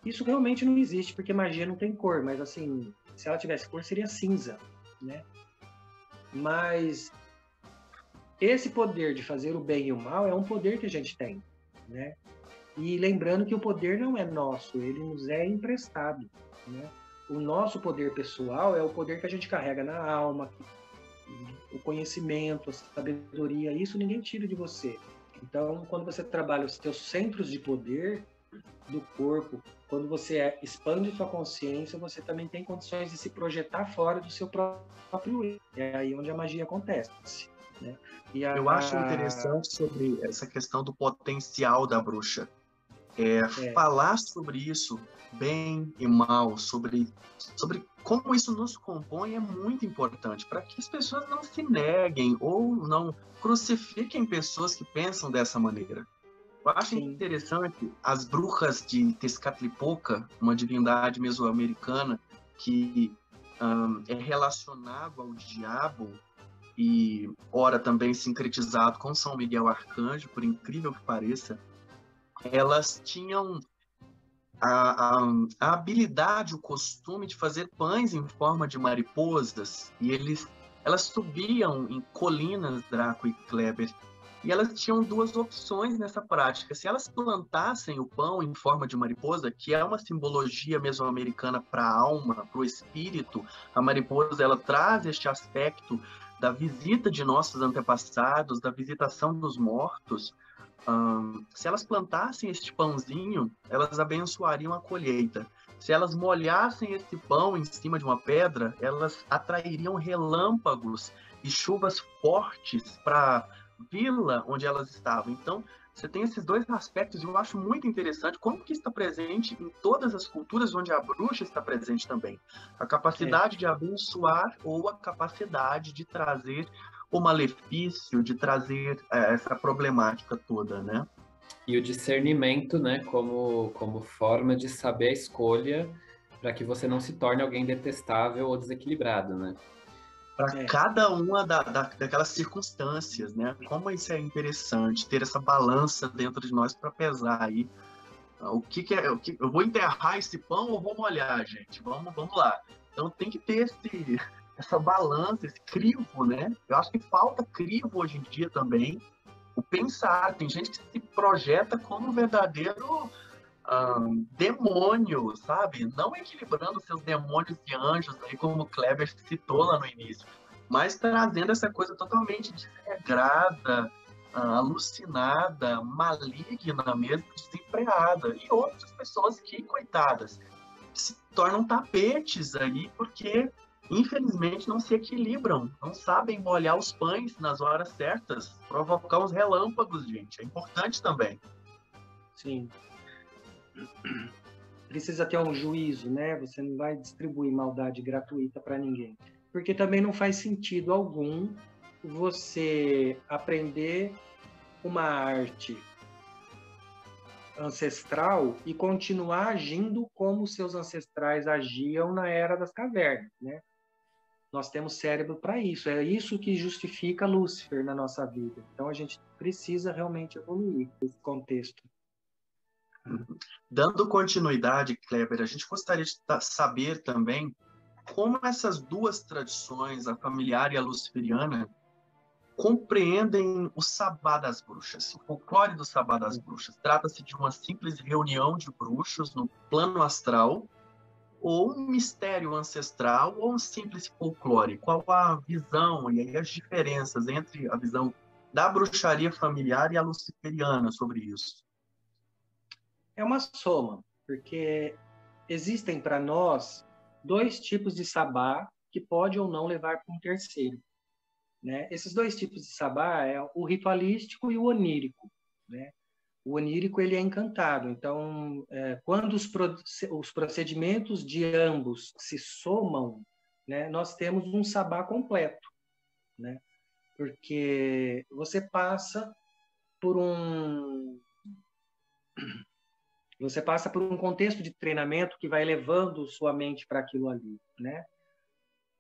Isso realmente não existe, porque magia não tem cor, mas assim, se ela tivesse cor, seria cinza, né? Mas esse poder de fazer o bem e o mal é um poder que a gente tem, né? E lembrando que o poder não é nosso, ele nos é emprestado, né? O nosso poder pessoal é o poder que a gente carrega na alma, o conhecimento, a sabedoria, isso ninguém tira de você. Então, quando você trabalha os seus centros de poder do corpo, quando você expande sua consciência, você também tem condições de se projetar fora do seu próprio eu. É aí onde a magia acontece, né? Eu acho interessante sobre essa questão do potencial da bruxa. Falar sobre isso, bem e mal, sobre como isso nos compõe é muito importante, para que as pessoas não se neguem ou não crucifiquem pessoas que pensam dessa maneira. Eu acho interessante as bruxas de Tezcatlipoca, uma divindade mesoamericana que é relacionado ao diabo e, ora, também sincretizado com São Miguel Arcanjo, por incrível que pareça. Elas tinham a habilidade, o costume de fazer pães em forma de mariposas, e elas subiam em colinas, Draco e Kleber, e elas tinham duas opções nessa prática. Se elas plantassem o pão em forma de mariposa, que é uma simbologia mesoamericana para a alma, para o espírito, a mariposa ela traz este aspecto da visita de nossos antepassados, da visitação dos mortos. Se elas plantassem este pãozinho, elas abençoariam a colheita. Se elas molhassem esse pão em cima de uma pedra, elas atrairiam relâmpagos e chuvas fortes para a vila onde elas estavam. Então, você tem esses dois aspectos e eu acho muito interessante como que está presente em todas as culturas onde a bruxa está presente também. A capacidade de abençoar ou a capacidade de trazer o malefício, de trazer essa problemática toda, né? E o discernimento, né, como forma de saber a escolha para que você não se torne alguém detestável ou desequilibrado, né? Para cada uma daquelas circunstâncias, né? Como isso é interessante, ter essa balança dentro de nós para pesar aí o que é. Eu vou enterrar esse pão ou vou molhar, gente? Vamos lá. Então tem que ter essa balança, esse crivo, né? Eu acho que falta crivo hoje em dia também. O pensar, tem gente que se projeta como um verdadeiro demônio, sabe? Não equilibrando seus demônios e anjos, aí como o Kleber citou lá no início, mas trazendo essa coisa totalmente desregrada, alucinada, maligna mesmo, desenfreada. E outras pessoas que, coitadas, se tornam tapetes aí porque, infelizmente, não se equilibram, não sabem molhar os pães nas horas certas, provocar uns relâmpagos, gente. É importante também. Sim. Precisa ter um juízo, né? Você não vai distribuir maldade gratuita para ninguém. Porque também não faz sentido algum você aprender uma arte ancestral e continuar agindo como seus ancestrais agiam na Era das Cavernas, né? Nós temos cérebro para isso. É isso que justifica Lúcifer na nossa vida. Então a gente precisa realmente evoluir nesse contexto. Dando continuidade, Kleber, a gente gostaria de saber também como essas duas tradições, a familiar e a luciferiana, compreendem o Sabá das Bruxas, o folclore do Sabá das Bruxas. Trata-se de uma simples reunião de bruxos no plano astral, ou um mistério ancestral, ou um simples folclore? Qual a visão e as diferenças entre a visão da bruxaria familiar e a luciferiana sobre isso? É uma soma, porque existem para nós dois tipos de sabá que pode ou não levar para um terceiro, né? Esses dois tipos de sabá é o ritualístico e o onírico, né? o onírico ele é encantado. Então, quando os procedimentos de ambos se somam, né, nós temos um sabá completo, né? Porque você passa por um contexto de treinamento que vai levando sua mente para aquilo ali, né?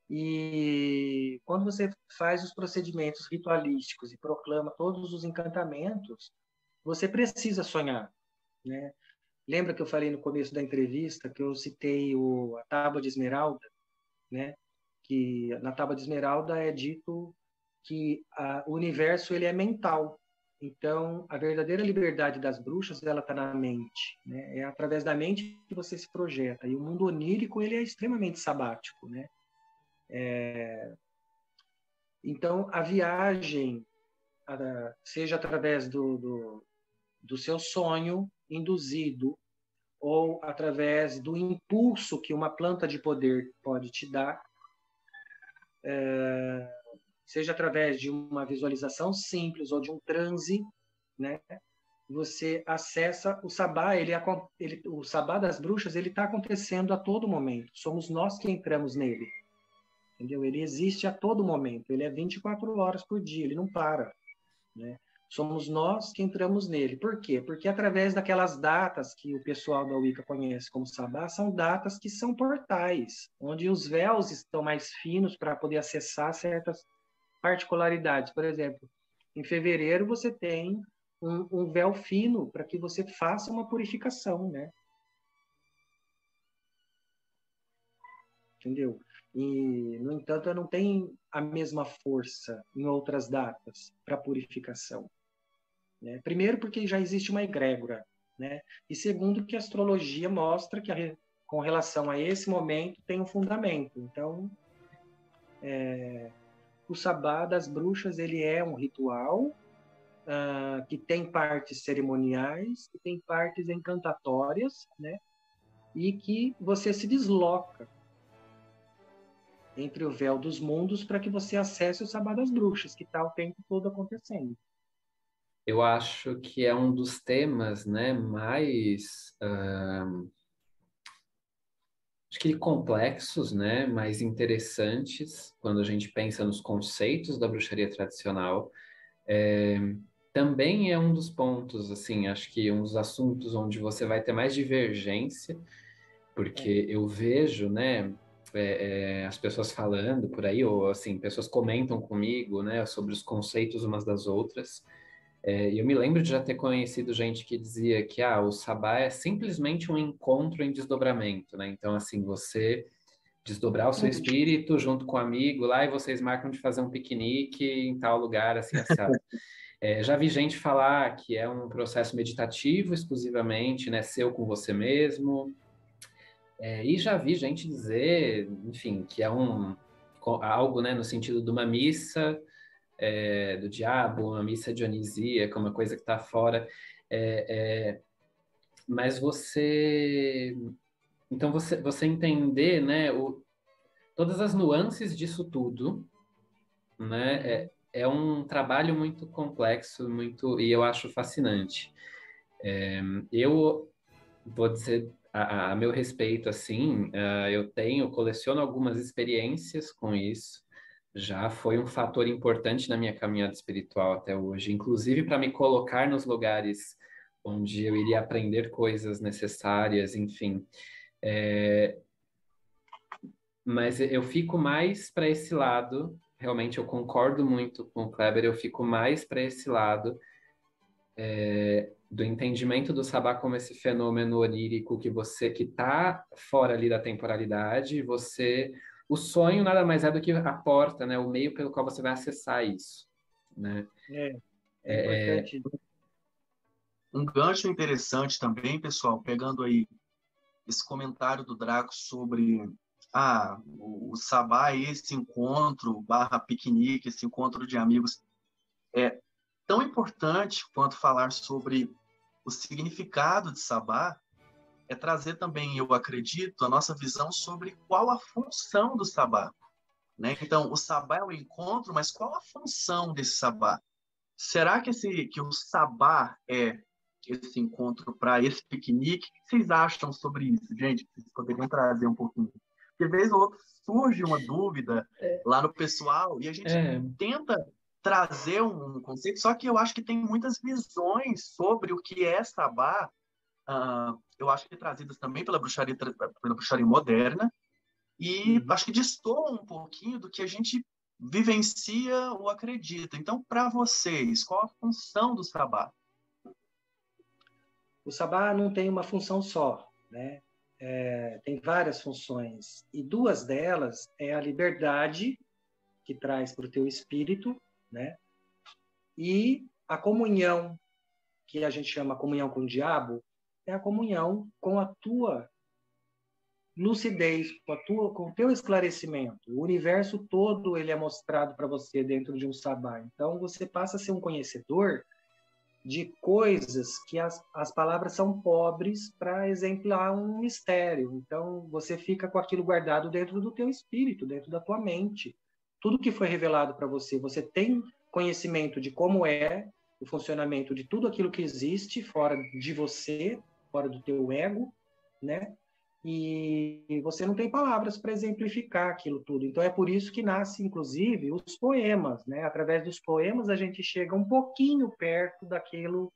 E quando você faz os procedimentos ritualísticos e proclama todos os encantamentos, você precisa sonhar, né? Lembra que eu falei no começo da entrevista que eu citei a Tábua de Esmeralda, né? Que na Tábua de Esmeralda é dito que o universo ele é mental. Então, a verdadeira liberdade das bruxas ela está na mente, né? É através da mente que você se projeta. E o mundo onírico ele é extremamente sabático, né? Então, a viagem, seja através do seu sonho induzido ou através do impulso que uma planta de poder pode te dar, seja através de uma visualização simples ou de um transe, né? Você acessa o sabá, o sabá das bruxas, ele está acontecendo a todo momento. Somos nós que entramos nele, entendeu? Ele existe a todo momento, ele é 24 horas por dia, ele não para, né? Somos nós que entramos nele. Por quê? Porque através daquelas datas que o pessoal da Wicca conhece como sabá, são datas que são portais, onde os véus estão mais finos para poder acessar certas particularidades. Por exemplo, em fevereiro você tem um véu fino para que você faça uma purificação, né? Entendeu? E, no entanto, não tem a mesma força em outras datas para purificação, né? Primeiro, porque já existe uma egrégora, né? E segundo, que a astrologia mostra que, com relação a esse momento, tem um fundamento. Então, o sabá das bruxas ele é um ritual que tem partes cerimoniais, que tem partes encantatórias, né? E que você se desloca entre o véu dos mundos para que você acesse o sabá das bruxas, que está o tempo todo acontecendo. Eu acho que é um dos temas, né, mais acho que complexos, né, mais interessantes quando a gente pensa nos conceitos da bruxaria tradicional. Também é um dos pontos, assim, acho que um dos assuntos onde você vai ter mais divergência, porque eu vejo, né, as pessoas falando por aí, ou assim, pessoas comentam comigo, né, sobre os conceitos umas das outras. E eu me lembro de já ter conhecido gente que dizia que o sabá é simplesmente um encontro em desdobramento, né? Então, assim, você desdobrar o seu espírito junto com um amigo lá e vocês marcam de fazer um piquenique em tal lugar, assim, assado. Já vi gente falar que é um processo meditativo exclusivamente, né? Seu com você mesmo. E já vi gente dizer, enfim, que é algo, né, no sentido de uma missa do diabo, uma missa dionisíaca, uma coisa que está fora. Mas então você entender, né, todas as nuances disso tudo, né, é um trabalho muito complexo, e eu acho fascinante. Eu vou dizer a meu respeito, assim, eu coleciono algumas experiências com isso. Já foi um fator importante na minha caminhada espiritual até hoje, inclusive para me colocar nos lugares onde eu iria aprender coisas necessárias, enfim. Mas eu fico mais para esse lado, realmente eu concordo muito com o Kleber, eu fico mais para esse lado do entendimento do sabá como esse fenômeno onírico que está fora ali da temporalidade, o sonho nada mais é do que a porta, né, o meio pelo qual você vai acessar isso, né? É importante. Um gancho interessante também, pessoal, pegando aí esse comentário do Draco sobre o sabá, esse encontro / piquenique, esse encontro de amigos, é tão importante quanto falar sobre o significado de sabá, é trazer também, eu acredito, a nossa visão sobre qual a função do sabá, né? Então, o sabá é o encontro, mas qual a função desse sabá? Será que o sabá é esse encontro para esse piquenique. O que vocês acham sobre isso, gente? Vocês poderiam trazer um pouquinho. Porque, vez ou outra, surge uma dúvida lá no pessoal e a gente tenta trazer um conceito, só que eu acho que tem muitas visões sobre o que é Sabá, eu acho que trazidas também pela bruxaria moderna, e acho que destoam um pouquinho do que a gente vivencia ou acredita. Então, para vocês, qual a função do Sabá? O Sabá não tem uma função só, né? Tem várias funções, e duas delas é a liberdade que traz para o teu espírito, né? E a comunhão, que a gente chama comunhão com o diabo, é a comunhão com a tua lucidez, com o teu esclarecimento. O universo todo ele é mostrado para você dentro de um sabá. Então você passa a ser um conhecedor de coisas que as palavras são pobres para exemplar um mistério. Então você fica com aquilo guardado dentro do teu espírito, dentro da tua mente. Tudo que foi revelado para você, você tem conhecimento de como é o funcionamento de tudo aquilo que existe fora de você, fora do teu ego, né? E você não tem palavras para exemplificar aquilo tudo. Então é por isso que nasce, inclusive, os poemas, né? Através dos poemas a gente chega um pouquinho perto daquilo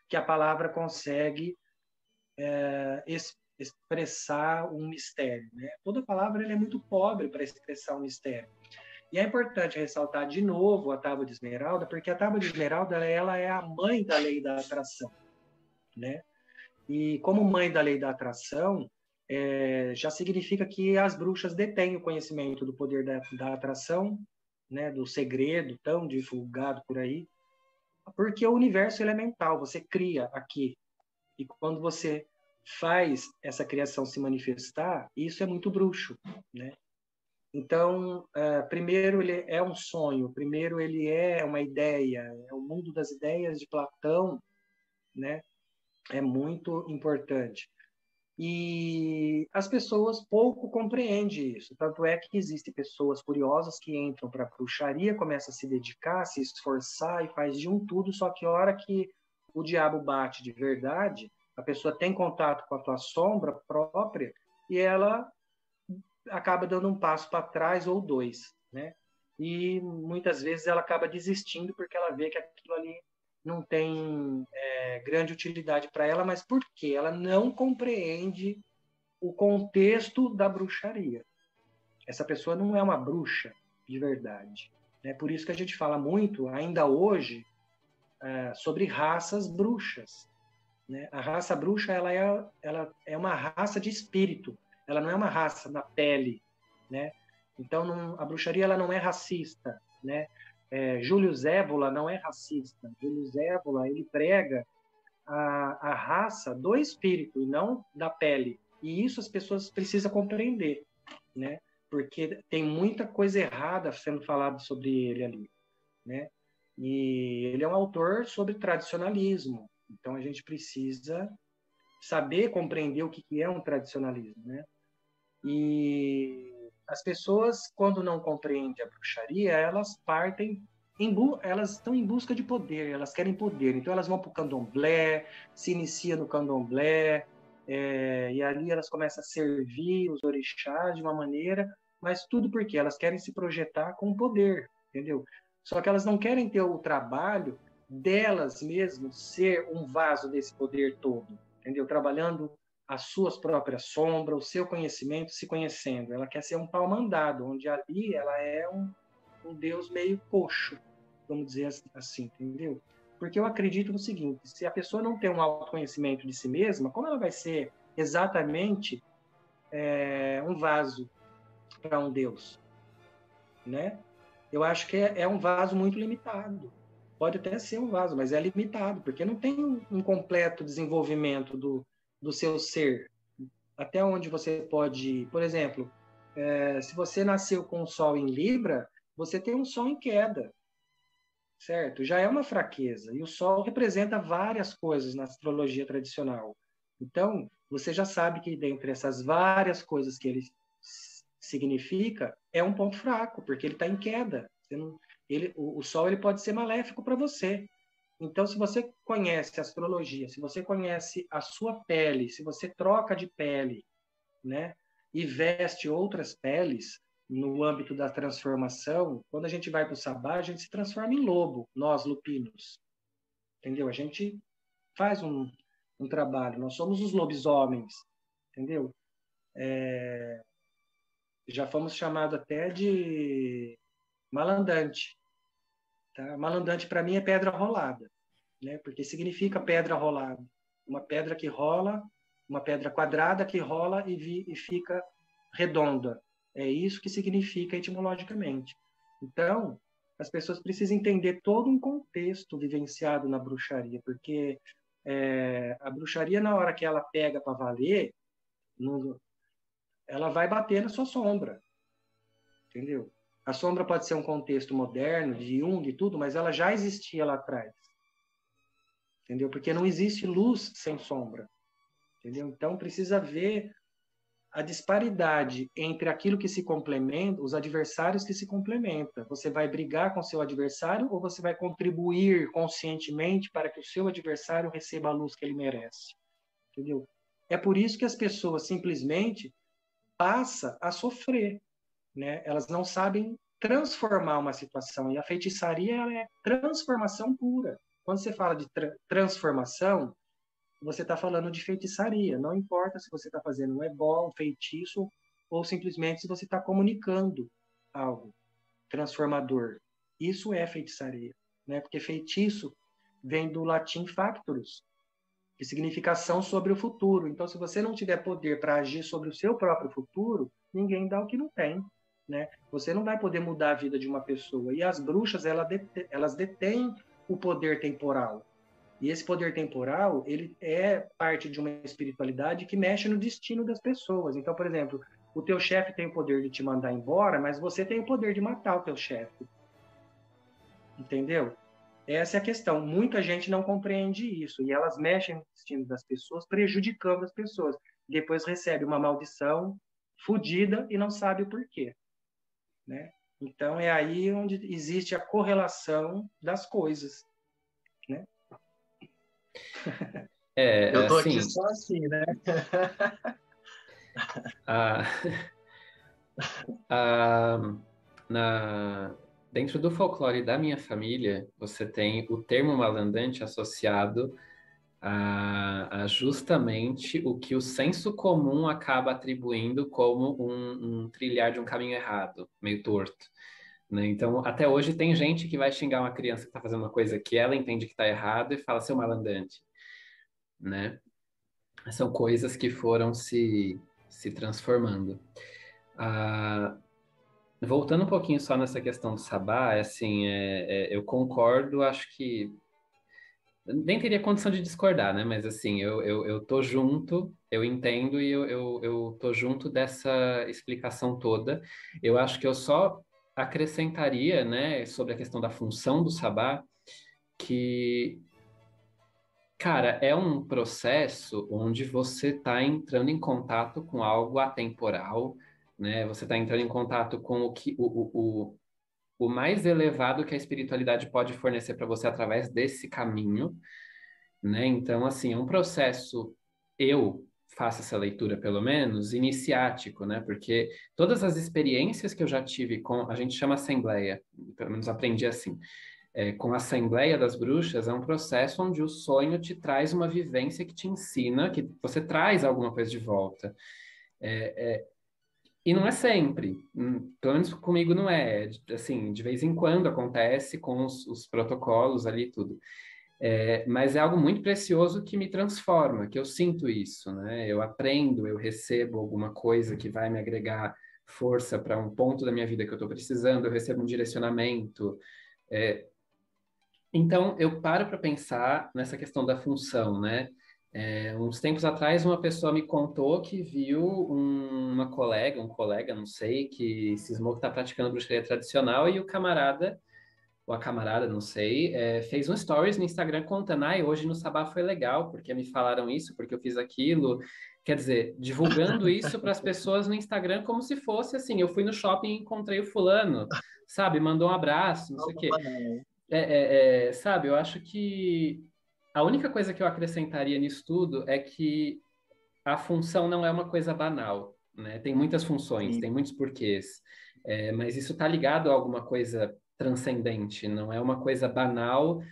que a palavra consegue expressar um mistério, né? Toda palavra é muito pobre para expressar um mistério. E é importante ressaltar de novo a Tábua de Esmeralda, porque a Tábua de Esmeralda ela é a mãe da lei da atração, né? E como mãe da lei da atração, já significa que as bruxas detêm o conhecimento do poder da atração, né? Do segredo tão divulgado por aí, porque o universo ele é mental, você cria aqui. E quando você faz essa criação se manifestar, isso é muito bruxo, né? Então, primeiro ele é um sonho, primeiro ele é uma ideia, é o mundo das ideias de Platão, né? É muito importante. E as pessoas pouco compreendem isso. Tanto é que existem pessoas curiosas que entram para a bruxaria, começam a se dedicar, se esforçar e faz de um tudo, só que a hora que o diabo bate de verdade, a pessoa tem contato com a tua sombra própria e ela acaba dando um passo para trás ou dois, né? E muitas vezes ela acaba desistindo porque ela vê que aquilo ali não tem grande utilidade para ela, mas por quê? Ela não compreende o contexto da bruxaria. Essa pessoa não é uma bruxa de verdade. É por isso que a gente fala muito, ainda hoje, sobre raças bruxas, né? A raça bruxa ela é uma raça de espírito, ela não é uma raça na pele, né? Então a bruxaria ela não é racista, né? Júlio Zévola não é racista. Júlio Zévola ele prega a raça do espírito e não da pele. E isso as pessoas precisam compreender, né? Porque tem muita coisa errada sendo falada sobre ele ali, né? E ele é um autor sobre tradicionalismo. Então a gente precisa saber compreender o que é um tradicionalismo, né? E as pessoas, quando não compreendem a bruxaria, elas partem elas estão em busca de poder, elas querem poder. Então elas vão para o candomblé, se iniciam no candomblé, e ali elas começam a servir os orixás de uma maneira, mas tudo porque elas querem se projetar com poder, entendeu? Só que elas não querem ter o trabalho delas mesmas ser um vaso desse poder todo, entendeu? Trabalhando as suas próprias sombras, o seu conhecimento, se conhecendo. Ela quer ser um pau mandado, onde ali ela é um Deus meio coxo, vamos dizer assim, entendeu? Porque eu acredito no seguinte, se a pessoa não tem um autoconhecimento de si mesma, como ela vai ser exatamente um vaso para um Deus, né? Eu acho que é um vaso muito limitado. Pode até ser um vaso, mas é limitado, porque não tem um completo desenvolvimento do seu ser. Até onde você pode ir. Por exemplo, se você nasceu com o Sol em Libra, você tem um Sol em queda, certo? Já é uma fraqueza. E o Sol representa várias coisas na astrologia tradicional. Então, você já sabe que dentre essas várias coisas que ele significa, é um ponto fraco, porque ele está em queda. O Sol ele pode ser maléfico para você. Então, se você conhece a astrologia, se você conhece a sua pele, se você troca de pele, né, e veste outras peles no âmbito da transformação, quando a gente vai para o sabá, a gente se transforma em lobo, nós lupinos, entendeu? A gente faz um trabalho, nós somos os lobisomens, entendeu? Já fomos chamados até de malandante, tá? Malandante para mim é pedra rolada, né? Porque significa pedra rolada, uma pedra que rola, uma pedra quadrada que rola e fica redonda. É isso que significa etimologicamente. Então, as pessoas precisam entender todo um contexto vivenciado na bruxaria, porque a bruxaria, na hora que ela pega para valer, ela vai bater na sua sombra, entendeu? A sombra pode ser um contexto moderno, de Jung e tudo, mas ela já existia lá atrás, entendeu? Porque não existe luz sem sombra, entendeu? Então, precisa ver a disparidade entre aquilo que se complementa, os adversários que se complementam. Você vai brigar com seu adversário ou você vai contribuir conscientemente para que o seu adversário receba a luz que ele merece? Entendeu? É por isso que as pessoas simplesmente passam a sofrer, né? Elas não sabem transformar uma situação, e a feitiçaria ela é transformação pura. Quando você fala de transformação, você está falando de feitiçaria. Não importa se você está fazendo um ebó, um feitiço, ou simplesmente se você está comunicando algo transformador. Isso é feitiçaria, né? Porque feitiço vem do latim factus, que significa ação sobre o futuro. Então, se você não tiver poder para agir sobre o seu próprio futuro, ninguém dá o que não tem, né? Você não vai poder mudar a vida de uma pessoa. E as bruxas, elas detêm o poder temporal. E esse poder temporal, ele é parte de uma espiritualidade que mexe no destino das pessoas. Então, por exemplo, o teu chefe tem o poder de te mandar embora, mas você tem o poder de matar o teu chefe. Entendeu? Essa é a questão. Muita gente não compreende isso. E elas mexem no destino das pessoas, prejudicando as pessoas. Depois recebe uma maldição fodida e não sabe o porquê, né? Então, é aí onde existe a correlação das coisas, né? Eu tô aqui assim, só assim, né? a, a, dentro do folclore da minha família, você tem o termo malandante associado a justamente o que o senso comum acaba atribuindo como um trilhar de um caminho errado, meio torto. Né? Então, até hoje tem gente que vai xingar uma criança que está fazendo uma coisa que ela entende que está errado e fala seu malandante, né? São coisas que foram se transformando. Ah, voltando um pouquinho só nessa questão do sabá, assim, eu concordo, acho que nem teria condição de discordar, né? Mas assim, eu tô junto, eu entendo e eu tô junto dessa explicação toda. Eu acho que eu só acrescentaria, né, sobre a questão da função do sabá, que, cara, é um processo onde você está entrando em contato com algo atemporal, né? Você está entrando em contato com o mais elevado que a espiritualidade pode fornecer para você através desse caminho, né? Então, assim, é um processo, eu faço essa leitura, pelo menos, iniciático, né? Porque todas as experiências que eu já tive com, a gente chama assembleia, pelo menos aprendi assim, com a Assembleia das Bruxas, é um processo onde o sonho te traz uma vivência que te ensina, que você traz alguma coisa de volta. E não é sempre, pelo menos comigo não é, assim, de vez em quando acontece com os protocolos ali e tudo. Mas é algo muito precioso que me transforma, que eu sinto isso, né? Eu aprendo, eu recebo alguma coisa que vai me agregar força para um ponto da minha vida que eu estou precisando, eu recebo um direcionamento. Então, eu paro para pensar nessa questão da função, né? Uns tempos atrás, uma pessoa me contou que viu uma colega, um colega, não sei, que cismou que está praticando bruxaria tradicional e o camarada ou a camarada, não sei, fez um stories no Instagram contando, hoje no Sabá foi legal, porque me falaram isso, porque eu fiz aquilo. Quer dizer, divulgando isso para as pessoas no Instagram como se fosse assim, eu fui no shopping e encontrei o fulano, sabe? Mandou um abraço, não sei o quê. Sabe, eu acho que a única coisa que eu acrescentaria nisso tudo é que a função não é uma coisa banal, né? Tem muitas funções, Sim. tem muitos porquês, mas isso está ligado a alguma coisa transcendente, não é uma coisa banal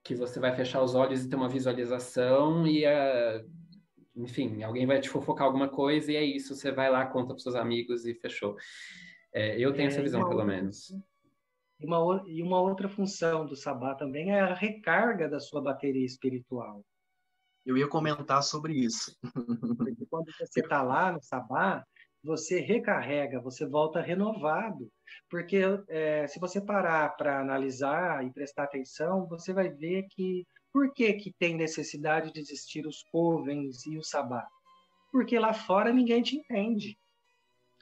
que você vai fechar os olhos e ter uma visualização enfim, alguém vai te fofocar alguma coisa e é isso, você vai lá, conta para seus amigos e fechou. Eu tenho essa E visão, pelo menos. e uma outra função do sabá também é a recarga da sua bateria espiritual. Eu ia comentar sobre isso. Porque quando você está lá no sabá, você recarrega, você volta renovado. Porque se você parar para analisar e prestar atenção, você vai ver que por que tem necessidade de existir os covens e o sabá? Porque lá fora ninguém te entende.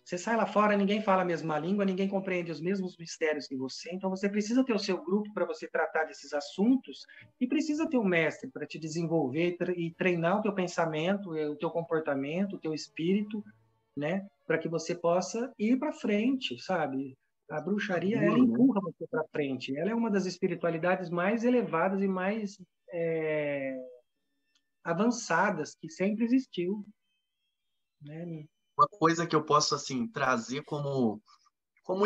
Você sai lá fora, ninguém fala a mesma língua, ninguém compreende os mesmos mistérios que você. Então você precisa ter o seu grupo para você tratar desses assuntos e precisa ter um mestre para te desenvolver e treinar o teu pensamento, o teu comportamento, o teu espírito, né? Para que você possa ir para frente, sabe? A bruxaria, ela Seguro, né? empurra você para frente. Ela é uma das espiritualidades mais elevadas e mais avançadas que sempre existiu, né? Uma coisa que eu posso assim trazer como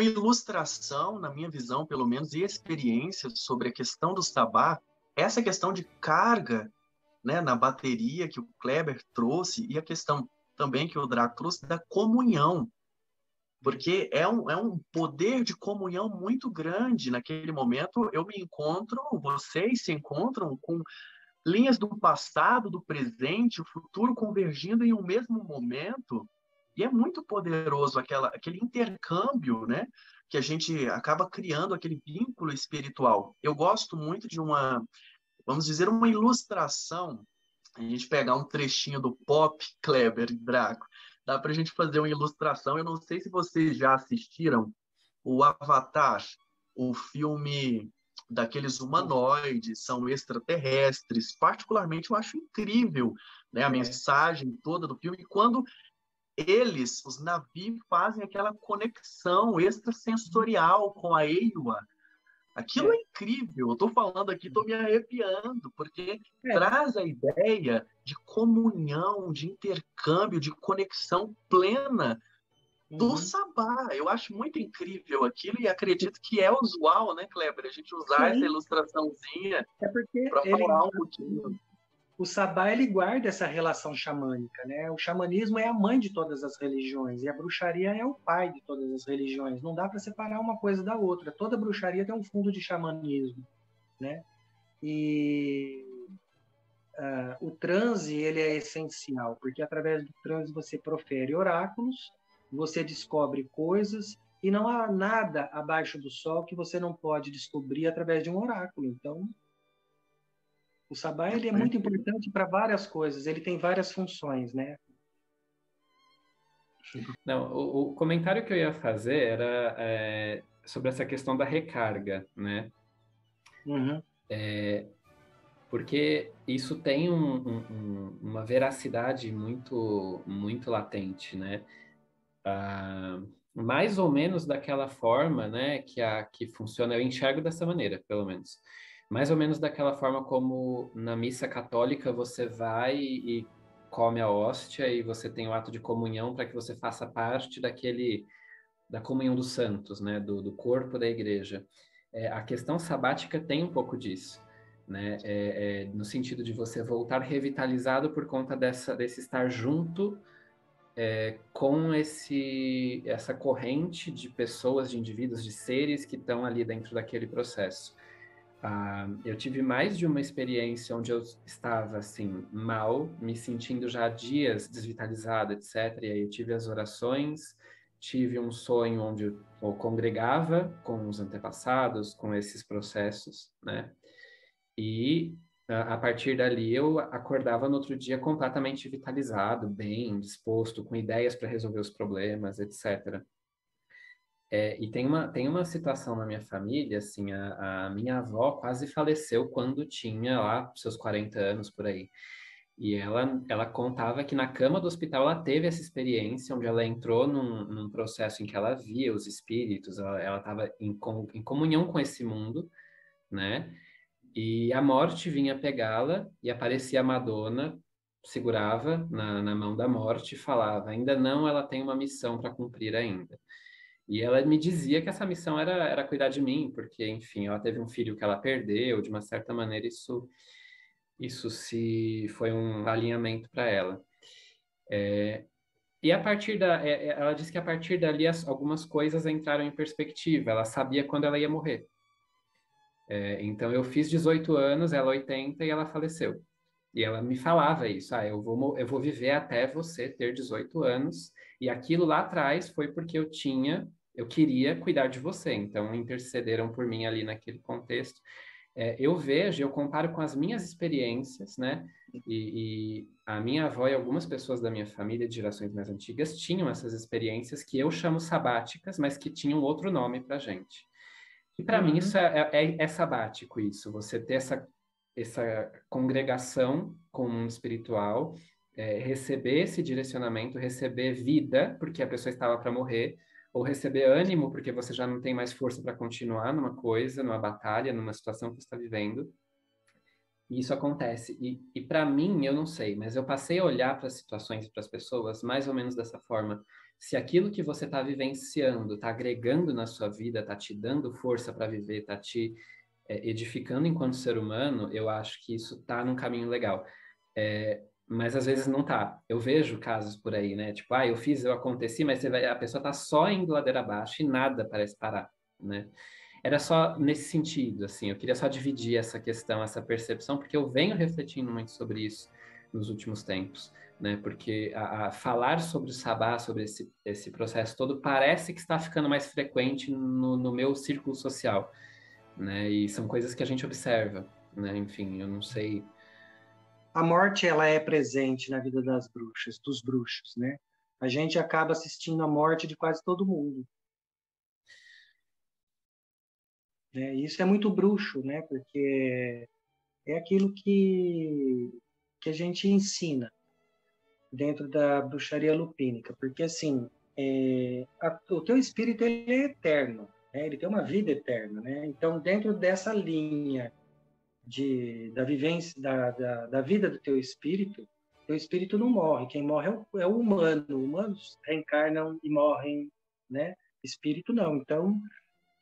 ilustração, na minha visão, pelo menos, e experiência sobre a questão do sabá, essa questão de carga, né, na bateria que o Kleber trouxe e a questão também que o Draco trouxe da comunhão, porque é um poder de comunhão muito grande. Naquele momento, eu me encontro, vocês se encontram com linhas do passado, do presente, o futuro convergindo em um mesmo momento, e é muito poderoso aquele intercâmbio, né? Que a gente acaba criando aquele vínculo espiritual. Eu gosto muito de vamos dizer, uma ilustração. A gente pegar um trechinho do Pop, Kleber e Draco. Dá para a gente fazer uma ilustração. Eu não sei se vocês já assistiram o Avatar, o filme daqueles humanoides, são extraterrestres. Particularmente, eu acho incrível, né, a mensagem toda do filme. Quando eles, os Na'vi, fazem aquela conexão extrasensorial com a Eywa. Aquilo é incrível. Eu estou falando aqui, estou me arrepiando, porque traz a ideia de comunhão, de intercâmbio, de conexão plena do sabá. Eu acho muito incrível aquilo e acredito que é usual, né, Kleber? A gente usar essa Sim, ilustraçãozinha é porque para falar um pouquinho. o sabá ele guarda essa relação xamânica, né? O xamanismo é a mãe de todas as religiões e a bruxaria é o pai de todas as religiões. Não dá para separar uma coisa da outra. Toda bruxaria tem um fundo de xamanismo, né? E o transe ele é essencial, porque através do transe você profere oráculos, você descobre coisas e não há nada abaixo do sol que você não pode descobrir através de um oráculo. Então, o sabá ele é muito importante para várias coisas, ele tem várias funções, né? Não, o comentário que eu ia fazer era sobre essa questão da recarga, né? Uhum. Porque isso tem uma veracidade muito, muito latente, né? Mais ou menos daquela forma, né, que funciona, eu enxergo dessa maneira, pelo menos. Mais ou menos daquela forma como na missa católica você vai e come a hóstia e você tem o ato de comunhão para que você faça parte da comunhão dos santos, né, do corpo da igreja. A questão sabática tem um pouco disso, né, no sentido de você voltar revitalizado por conta desse estar junto com essa corrente de pessoas, de indivíduos, de seres que estão ali dentro daquele processo. Eu tive mais de uma experiência onde eu estava assim mal, me sentindo já há dias desvitalizado, etc. E aí eu tive as orações, tive um sonho onde eu congregava com os antepassados, com esses processos, né? E a partir dali eu acordava no outro dia completamente vitalizado, bem disposto, com ideias para resolver os problemas, etc. E tem uma situação na minha família, assim, a minha avó quase faleceu quando tinha lá seus 40 anos por aí. E ela contava que na cama do hospital ela teve essa experiência, onde ela entrou num processo em que ela via os espíritos, ela estava em comunhão com esse mundo, né? E a morte vinha pegá-la e aparecia a Madonna, segurava na mão da morte e falava: ainda não, ela tem uma missão para cumprir ainda. E ela me dizia que essa missão era cuidar de mim, porque, enfim, ela teve um filho que ela perdeu, de uma certa maneira isso se foi um alinhamento para ela. E a partir ela disse que a partir dali algumas coisas entraram em perspectiva. Ela sabia quando ela ia morrer. Então eu fiz 18 anos, ela 80 e ela faleceu. E ela me falava isso: eu vou viver até você ter 18 anos. E aquilo lá atrás foi porque eu queria cuidar de você. Então intercederam por mim ali naquele contexto. Eu vejo, eu comparo com as minhas experiências, né? E a minha avó e algumas pessoas da minha família de gerações mais antigas tinham essas experiências que eu chamo sabáticas, mas que tinham outro nome para gente. E para mim isso é sabático, isso. Você ter essa congregação com o mundo espiritual, receber esse direcionamento, receber vida, porque a pessoa estava para morrer, ou receber ânimo, porque você já não tem mais força para continuar numa coisa, numa batalha, numa situação que você está vivendo. E isso acontece. E para mim, eu não sei, mas eu passei a olhar para as situações e para as pessoas mais ou menos dessa forma. Se aquilo que você está vivenciando está agregando na sua vida, está te dando força para viver, está te edificando enquanto ser humano, eu acho que isso está num caminho legal. Mas às vezes não tá. Eu vejo casos por aí, né? Tipo, eu aconteci, mas a pessoa tá só indo ladeira abaixo e nada parece parar, né? Era só nesse sentido, assim, eu queria só dividir essa questão, essa percepção, porque eu venho refletindo muito sobre isso nos últimos tempos, né? Porque a falar sobre o sabá, sobre esse processo todo, parece que está ficando mais frequente no meu círculo social, né? E são coisas que a gente observa, né? Enfim, eu não sei. A morte, ela é presente na vida das bruxas, dos bruxos, né? A gente acaba assistindo a morte de quase todo mundo, né? E isso é muito bruxo, né? Porque é aquilo que a gente ensina dentro da bruxaria lupínica, porque assim, o teu espírito ele é eterno, né? Ele tem uma vida eterna, né? Então, dentro dessa linha da vivência da vida do teu espírito não morre, quem morre é o humano, humanos reencarnam e morrem, né? Espírito não. Então,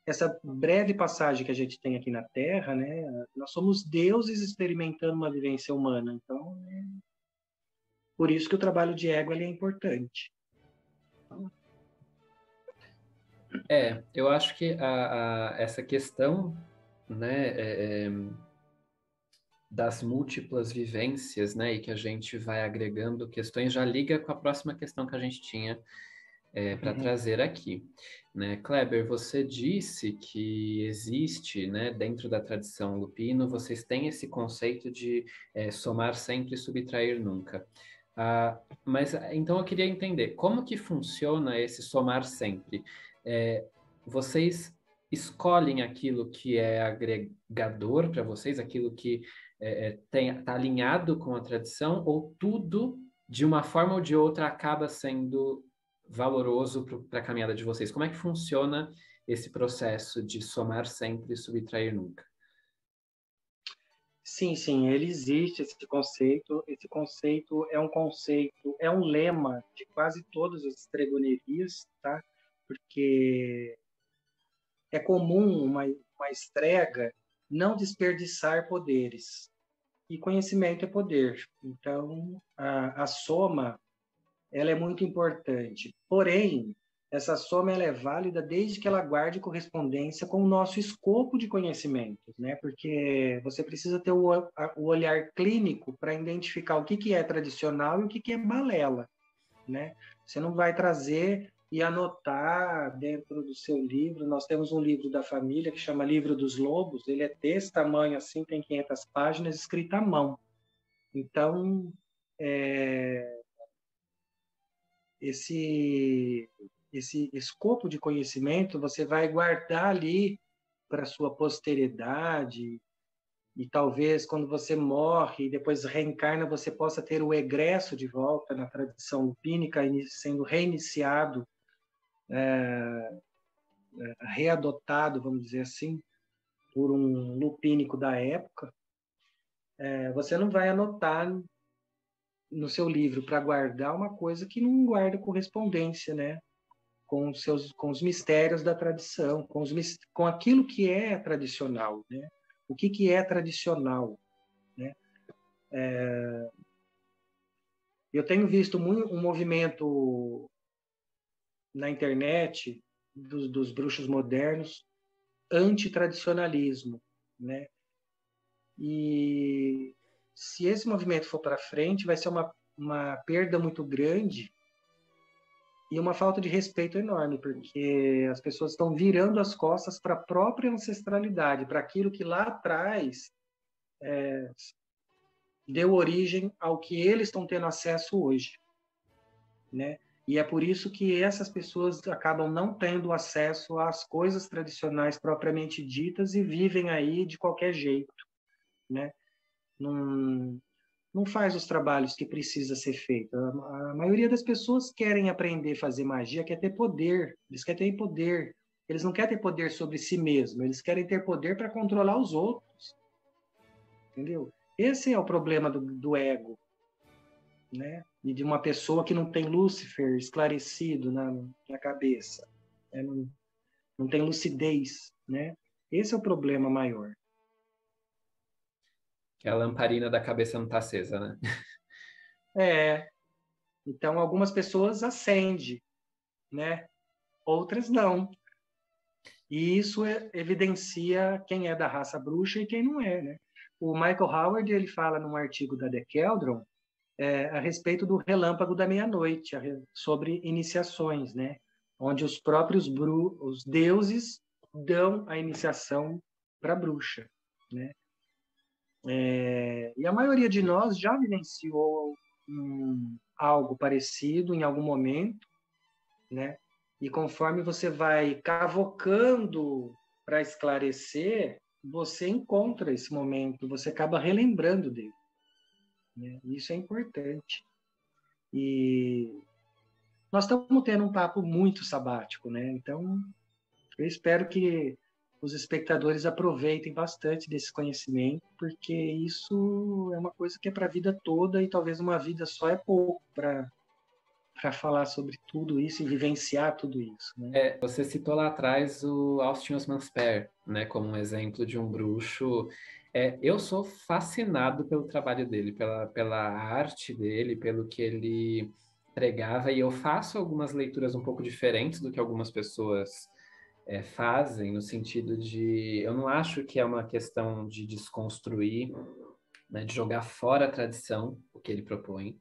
essa breve passagem que a gente tem aqui na Terra, né? Nós somos deuses experimentando uma vivência humana, então por isso que o trabalho de ego ele é importante. Eu acho que essa questão, né, das múltiplas vivências, né, e que a gente vai agregando questões, já liga com a próxima questão que a gente tinha para trazer aqui, né? Kleber, você disse que existe, né, dentro da tradição lupino, vocês têm esse conceito de somar sempre e subtrair nunca. Mas então eu queria entender como que funciona esse somar sempre. Vocês escolhem aquilo que é agregador para vocês, aquilo que está alinhado com a tradição, ou tudo, de uma forma ou de outra, acaba sendo valoroso para a caminhada de vocês? Como é que funciona esse processo de somar sempre e subtrair nunca? Sim, sim, ele existe esse conceito. Esse conceito, é um lema de quase todas as estregonerias, tá? Porque é comum uma estrega não desperdiçar poderes. E conhecimento é poder. Então, a soma, ela é muito importante. Porém, essa soma ela é válida desde que ela guarde correspondência com o nosso escopo de conhecimento, né? Porque você precisa ter o olhar clínico para identificar o que é tradicional e o que é balela, né? Você não vai trazer e anotar dentro do seu livro. Nós temos um livro da família que chama Livro dos Lobos. Ele é desse tamanho assim, tem 500 páginas, escrito à mão. Então, esse escopo de conhecimento você vai guardar ali para sua posteridade, e talvez quando você morre e depois reencarna, você possa ter o egresso de volta na tradição lupínica, sendo reiniciado, readotado, vamos dizer assim, por um lupínico da época, você não vai anotar no seu livro para guardar uma coisa que não guarda correspondência, né? Com os mistérios da tradição, com aquilo que é tradicional, né? O que é tradicional, né? Eu tenho visto um movimento na internet dos bruxos modernos antitradicionalismo, né? E se esse movimento for para frente, vai ser uma perda muito grande e uma falta de respeito enorme, porque as pessoas estão virando as costas para a própria ancestralidade, para aquilo que lá atrás deu origem ao que eles estão tendo acesso hoje, né? E é por isso que essas pessoas acabam não tendo acesso às coisas tradicionais propriamente ditas e vivem aí de qualquer jeito, né? Não faz os trabalhos que precisa ser feito. A maioria das pessoas querem aprender a fazer magia, quer ter poder. Eles querem ter poder. Eles não querem ter poder sobre si mesmos. Eles querem ter poder para controlar os outros. Entendeu? Esse é o problema do ego, né? E de uma pessoa que não tem Lúcifer esclarecido na cabeça, né? Não tem lucidez, né? Esse é o problema maior. Que a lamparina da cabeça não está acesa, né? Então algumas pessoas acendem, né? Outras não. E isso evidencia quem é da raça bruxa e quem não é, né? O Michael Howard, ele fala num artigo da The Keldron a respeito do relâmpago da meia-noite, sobre iniciações, né? Onde os próprios os deuses dão a iniciação para a bruxa, né? E a maioria de nós já vivenciou algo parecido em algum momento, né? E conforme você vai cavocando para esclarecer, você encontra esse momento, você acaba relembrando dele, né? Isso é importante. E nós estamos tendo um papo muito sabático, né? Então, eu espero que os espectadores aproveitem bastante desse conhecimento, porque isso é uma coisa que é para a vida toda e talvez uma vida só é pouco para falar sobre tudo isso e vivenciar tudo isso, né? Você citou lá atrás o Austin Osman Spare, né, como um exemplo de um bruxo. Eu sou fascinado pelo trabalho dele, pela arte dele, pelo que ele pregava, e eu faço algumas leituras um pouco diferentes do que algumas pessoas fazem, no sentido de... Eu não acho que é uma questão de desconstruir, né, de jogar fora a tradição, o que ele propõe,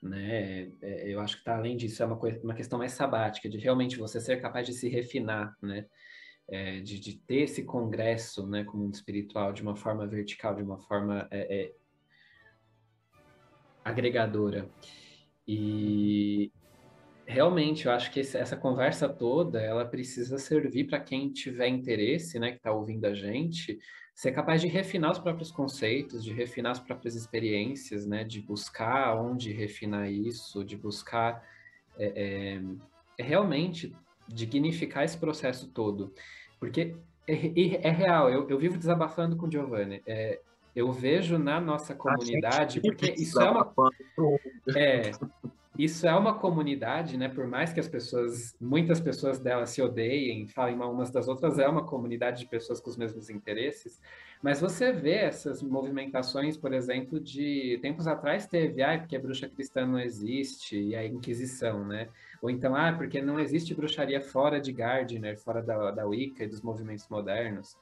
né? Eu acho que está além disso, é uma questão mais sabática, de realmente você ser capaz de se refinar, né? De ter esse congresso, né, como mundo espiritual, de uma forma vertical, de uma forma agregadora. E realmente, eu acho que essa conversa toda, ela precisa servir para quem tiver interesse, né, que está ouvindo a gente, ser capaz de refinar os próprios conceitos, de refinar as próprias experiências, né, de buscar onde refinar isso, de buscar realmente dignificar esse processo todo. Porque é real, eu vivo desabafando com o Giovanni. Eu vejo na nossa comunidade, porque isso é uma... Isso é uma comunidade, né? Por mais que muitas pessoas dela se odeiem, falem mal umas das outras, é uma comunidade de pessoas com os mesmos interesses. Mas você vê essas movimentações, por exemplo, de tempos atrás teve, porque a bruxa cristã não existe, e a Inquisição, né? Ou então, porque não existe bruxaria fora de Gardner, fora da Wicca e dos movimentos modernos.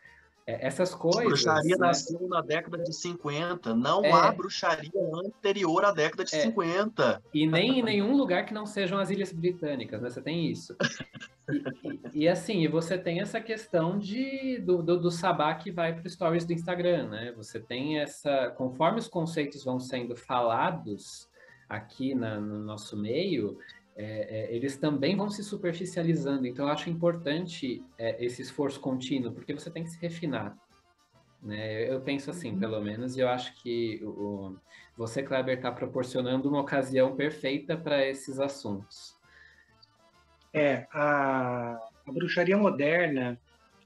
Essas coisas, Bruxaria né? nasceu na década de 50. Não há bruxaria anterior à década de 50. E nem em nenhum lugar que não sejam as Ilhas Britânicas, né? Você tem isso. E assim, você tem essa questão do sabá que vai para os stories do Instagram, né? Você tem conforme os conceitos vão sendo falados aqui no nosso meio, eles também vão se superficializando. Então, eu acho importante esse esforço contínuo, porque você tem que se refinar, né? Eu penso assim, pelo menos, e eu acho que você, Kleber, está proporcionando uma ocasião perfeita para esses assuntos. A bruxaria moderna,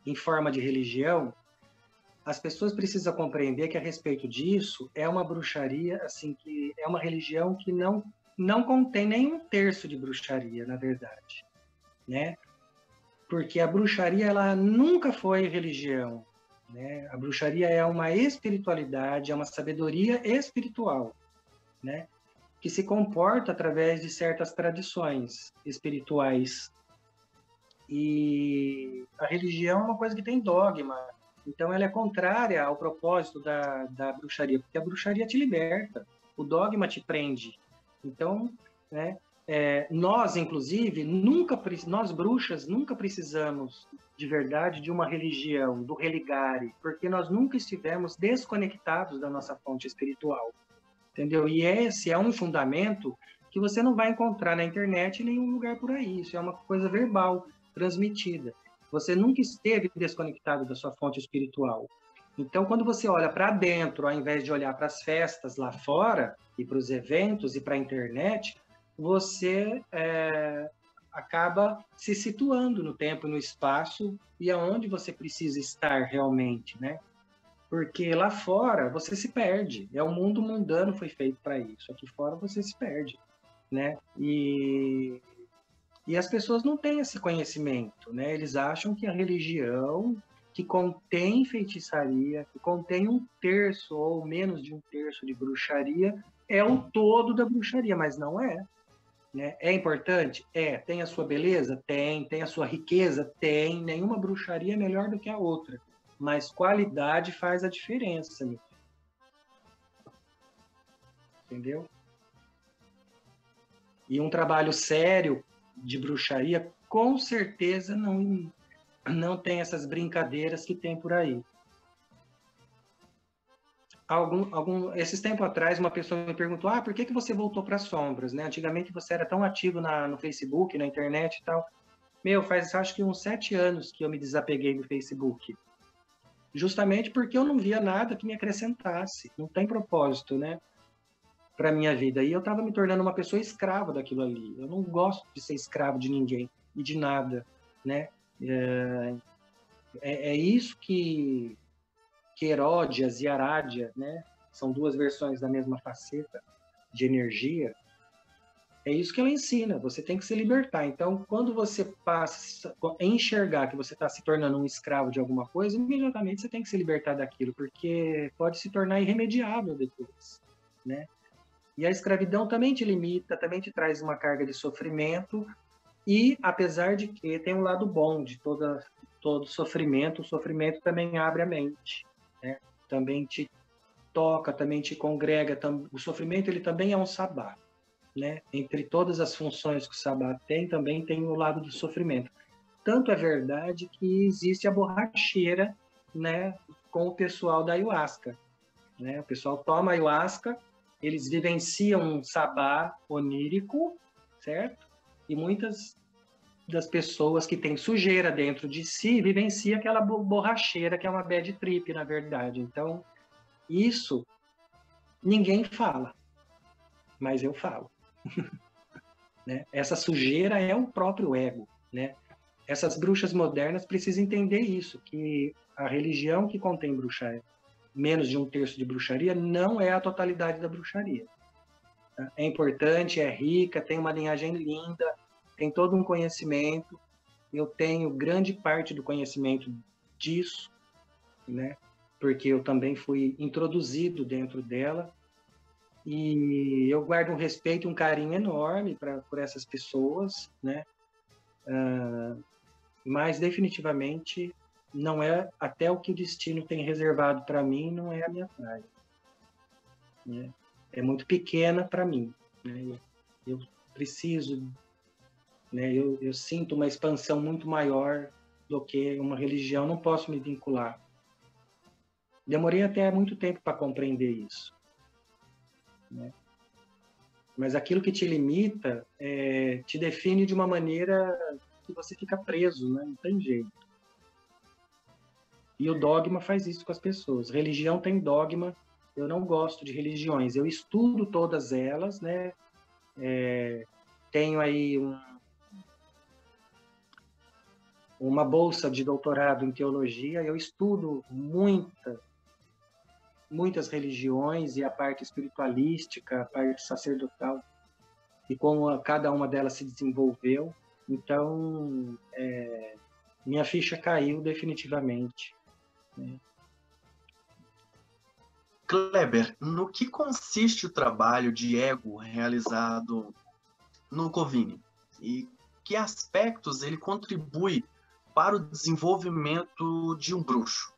em forma de religião, as pessoas precisam compreender que a respeito disso é uma bruxaria, assim, que é uma religião que não contém nem um terço de bruxaria, na verdade, né? Porque a bruxaria, ela nunca foi religião, né? A bruxaria é uma espiritualidade, é uma sabedoria espiritual, né? Que se comporta através de certas tradições espirituais. E a religião é uma coisa que tem dogma, então ela é contrária ao propósito da bruxaria, porque a bruxaria te liberta, o dogma te prende. Então, né, nós, inclusive, nós bruxas, nunca precisamos de verdade de uma religião, do religare, porque nós nunca estivemos desconectados da nossa fonte espiritual, entendeu? E esse é um fundamento que você não vai encontrar na internet em nenhum lugar por aí, isso é uma coisa verbal, transmitida. Você nunca esteve desconectado da sua fonte espiritual. Então, quando você olha para dentro, ao invés de olhar para as festas lá fora, e para os eventos, e para a internet, você acaba se situando no tempo e no espaço, e aonde você precisa estar realmente, né? Porque lá fora você se perde. É o mundo mundano foi feito para isso. Aqui fora você se perde, né? E as pessoas não têm esse conhecimento, né? Eles acham que a religião que contém feitiçaria, que contém um terço ou menos de um terço de bruxaria, é o todo da bruxaria, mas não é. Né? É importante? É. Tem a sua beleza? Tem. Tem a sua riqueza? Tem. Nenhuma bruxaria é melhor do que a outra. Mas qualidade faz a diferença, meu. Entendeu? E um trabalho sério de bruxaria, com certeza não tem essas brincadeiras que tem por aí. Esses tempos atrás, uma pessoa me perguntou, por que você voltou para as sombras? Né? Antigamente você era tão ativo no Facebook, na internet e tal. Faz acho que uns 7 anos que eu me desapeguei do Facebook. Justamente porque eu não via nada que me acrescentasse. Não tem propósito, né? Para minha vida. E eu estava me tornando uma pessoa escrava daquilo ali. Eu não gosto de ser escravo de ninguém e de nada, né? É isso que Heródias e Arádia, né? São duas versões da mesma faceta de energia. É isso que ela ensina. Você tem que se libertar. Então, quando você passa a enxergar que você está se tornando um escravo de alguma coisa, imediatamente você tem que se libertar daquilo, porque pode se tornar irremediável depois, né? E a escravidão também te limita, também te traz uma carga de sofrimento, e apesar de que tem um lado bom de todo sofrimento, o sofrimento também abre a mente, né? Também te toca, também te congrega, o sofrimento ele também é um sabá, né? Entre todas as funções que o sabá tem, também tem o lado do sofrimento. Tanto é verdade que existe a borracheira, né, com o pessoal da ayahuasca, né? O pessoal toma ayahuasca, eles vivenciam um sabá onírico, certo? E muitas das pessoas que têm sujeira dentro de si vivenciam aquela borracheira, que é uma bad trip, na verdade. Então, isso ninguém fala, mas eu falo. Né? Essa sujeira é o próprio ego, né? Essas bruxas modernas precisam entender isso, que a religião que contém bruxaria, menos de um terço de bruxaria, não é a totalidade da bruxaria. É importante, é rica, tem uma linhagem linda, tem todo um conhecimento. Eu tenho grande parte do conhecimento disso, né? Porque eu também fui introduzido dentro dela. E eu guardo um respeito e um carinho enorme por essas pessoas, né? Mas definitivamente não é, até o que o destino tem reservado para mim, não é a minha praia, né? É muito pequena para mim, né? Eu preciso, né? Eu sinto uma expansão muito maior do que uma religião, não posso me vincular. Demorei até muito tempo para compreender isso, né? Mas aquilo que te limita te define de uma maneira que você fica preso, né? Não tem jeito. E o dogma faz isso com as pessoas. Religião tem dogma. Eu não gosto de religiões. Eu estudo todas elas, né? Tenho aí uma bolsa de doutorado em teologia, eu estudo muitas religiões e a parte espiritualística, a parte sacerdotal, e como cada uma delas se desenvolveu. Então, minha ficha caiu definitivamente, né? Kleber, no que consiste o trabalho de ego realizado no Covini? E que aspectos ele contribui para o desenvolvimento de um bruxo?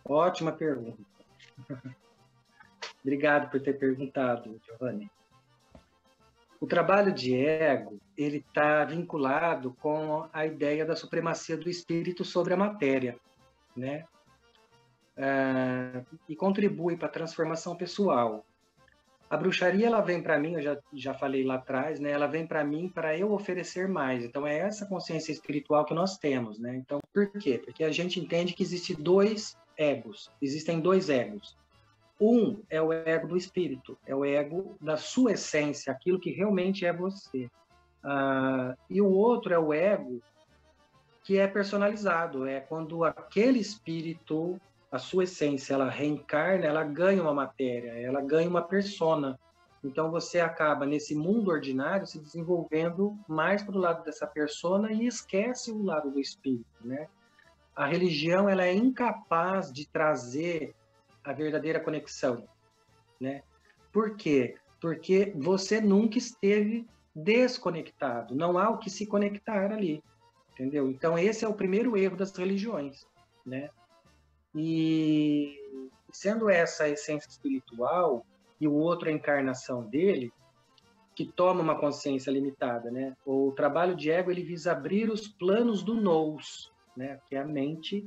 Ótima pergunta. Obrigado por ter perguntado, Giovanni. O trabalho de ego, ele está vinculado com a ideia da supremacia do espírito sobre a matéria, né? E contribui para a transformação pessoal. A bruxaria, ela vem para mim, eu já falei lá atrás, né? Ela vem para mim para eu oferecer mais. Então, é essa consciência espiritual que nós temos, né? Então, por quê? Porque a gente entende que existem dois egos. Um é o ego do espírito, é o ego da sua essência, aquilo que realmente é você. E o outro é o ego que é personalizado, é quando aquele espírito, a sua essência, ela reencarna, ela ganha uma matéria, ela ganha uma persona. Então você acaba, nesse mundo ordinário, se desenvolvendo mais para o lado dessa persona e esquece o lado do espírito, né? A religião, ela é incapaz de trazer a verdadeira conexão, né? Por quê? Porque você nunca esteve desconectado, não há o que se conectar ali, entendeu? Então esse é o primeiro erro das religiões, né? E sendo essa a essência espiritual e o outro a encarnação dele, que toma uma consciência limitada, né? O trabalho de ego, ele visa abrir os planos do nous, né? Que é a mente,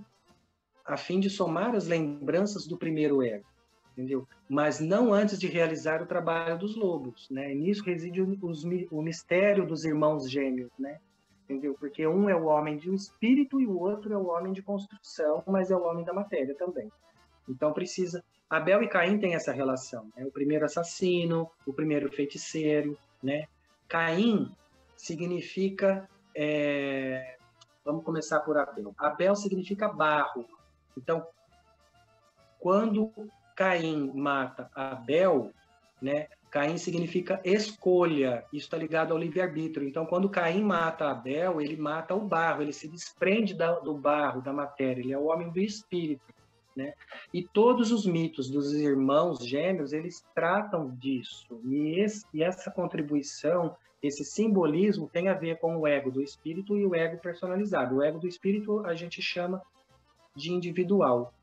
a fim de somar as lembranças do primeiro ego, entendeu? Mas não antes de realizar o trabalho dos lobos, né? E nisso reside o mistério dos irmãos gêmeos, né? Entendeu? Porque um é o homem de um espírito e o outro é o homem de construção, mas é o homem da matéria também. Então precisa... Abel e Caim têm essa relação, né? O primeiro assassino, o primeiro feiticeiro, né? Caim significa... Vamos começar por Abel. Abel significa barro. Então, quando Caim mata Abel, né? Caim significa escolha, isso está ligado ao livre-arbítrio. Então, quando Caim mata Abel, ele mata o barro, ele se desprende do barro, da matéria, ele é o homem do espírito, né? E todos os mitos dos irmãos gêmeos, eles tratam disso. E essa contribuição, esse simbolismo tem a ver com o ego do espírito e o ego personalizado. O ego do espírito a gente chama de individual.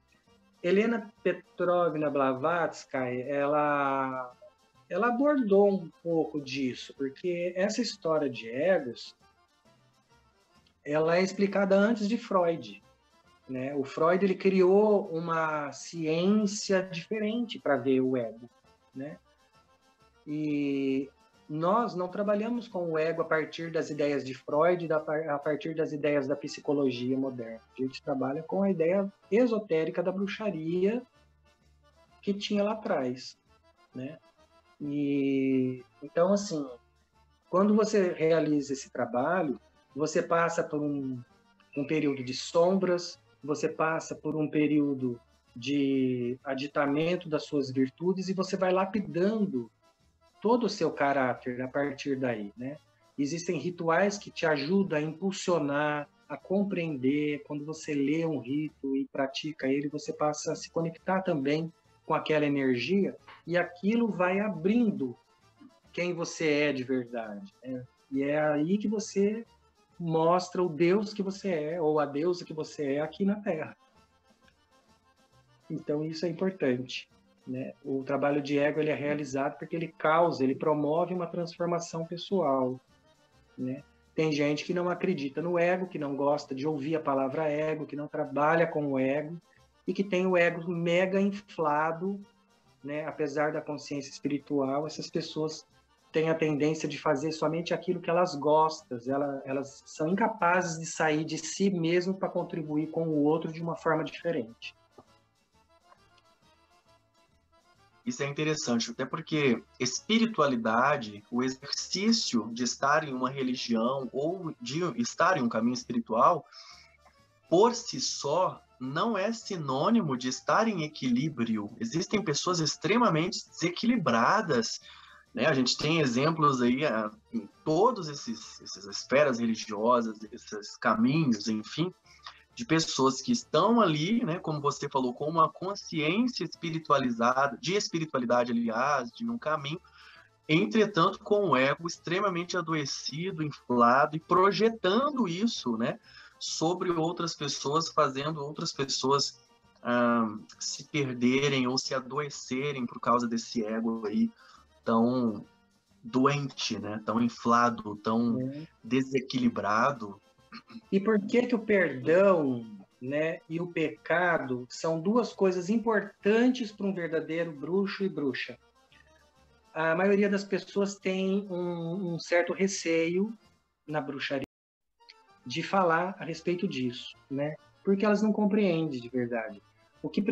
Helena Petrovna Blavatsky, ela abordou um pouco disso, porque essa história de egos, ela é explicada antes de Freud, né? O Freud, ele criou uma ciência diferente para ver o ego, né? E nós não trabalhamos com o ego a partir das ideias de Freud, a partir das ideias da psicologia moderna. A gente trabalha com a ideia esotérica da bruxaria que tinha lá atrás, né? E então, assim, quando você realiza esse trabalho, você passa por um período de sombras, você passa por um período de aditamento das suas virtudes e você vai lapidando todo o seu caráter a partir daí, né? Existem rituais que te ajudam a impulsionar, a compreender. Quando você lê um rito e pratica ele, você passa a se conectar também com aquela energia e aquilo vai abrindo quem você é de verdade, né? E é aí que você mostra o Deus que você é, ou a deusa que você é aqui na Terra. Então isso é importante, né? O trabalho de ego, ele é realizado porque ele causa, ele promove uma transformação pessoal, né? Tem gente que não acredita no ego, que não gosta de ouvir a palavra ego, que não trabalha com o ego e que tem o ego mega inflado, né? Apesar da consciência espiritual, essas pessoas têm a tendência de fazer somente aquilo que elas gostam, elas são incapazes de sair de si mesmo para contribuir com o outro de uma forma diferente. Isso é interessante, até porque espiritualidade, o exercício de estar em uma religião ou de estar em um caminho espiritual, por si só, não é sinônimo de estar em equilíbrio. Existem pessoas extremamente desequilibradas, né? A gente tem exemplos aí em todos essas esferas religiosas, esses caminhos, enfim, de pessoas que estão ali, né, como você falou, com uma consciência espiritualizada, de espiritualidade, aliás, de um caminho, entretanto, com o ego extremamente adoecido, inflado e projetando isso, né, sobre outras pessoas, fazendo outras pessoas se perderem ou se adoecerem por causa desse ego aí tão doente, né, tão inflado, tão desequilibrado. E por que que o perdão, né, e o pecado são duas coisas importantes para um verdadeiro bruxo e bruxa? A maioria das pessoas tem um certo receio na bruxaria de falar a respeito disso, né? Porque elas não compreendem de verdade. O que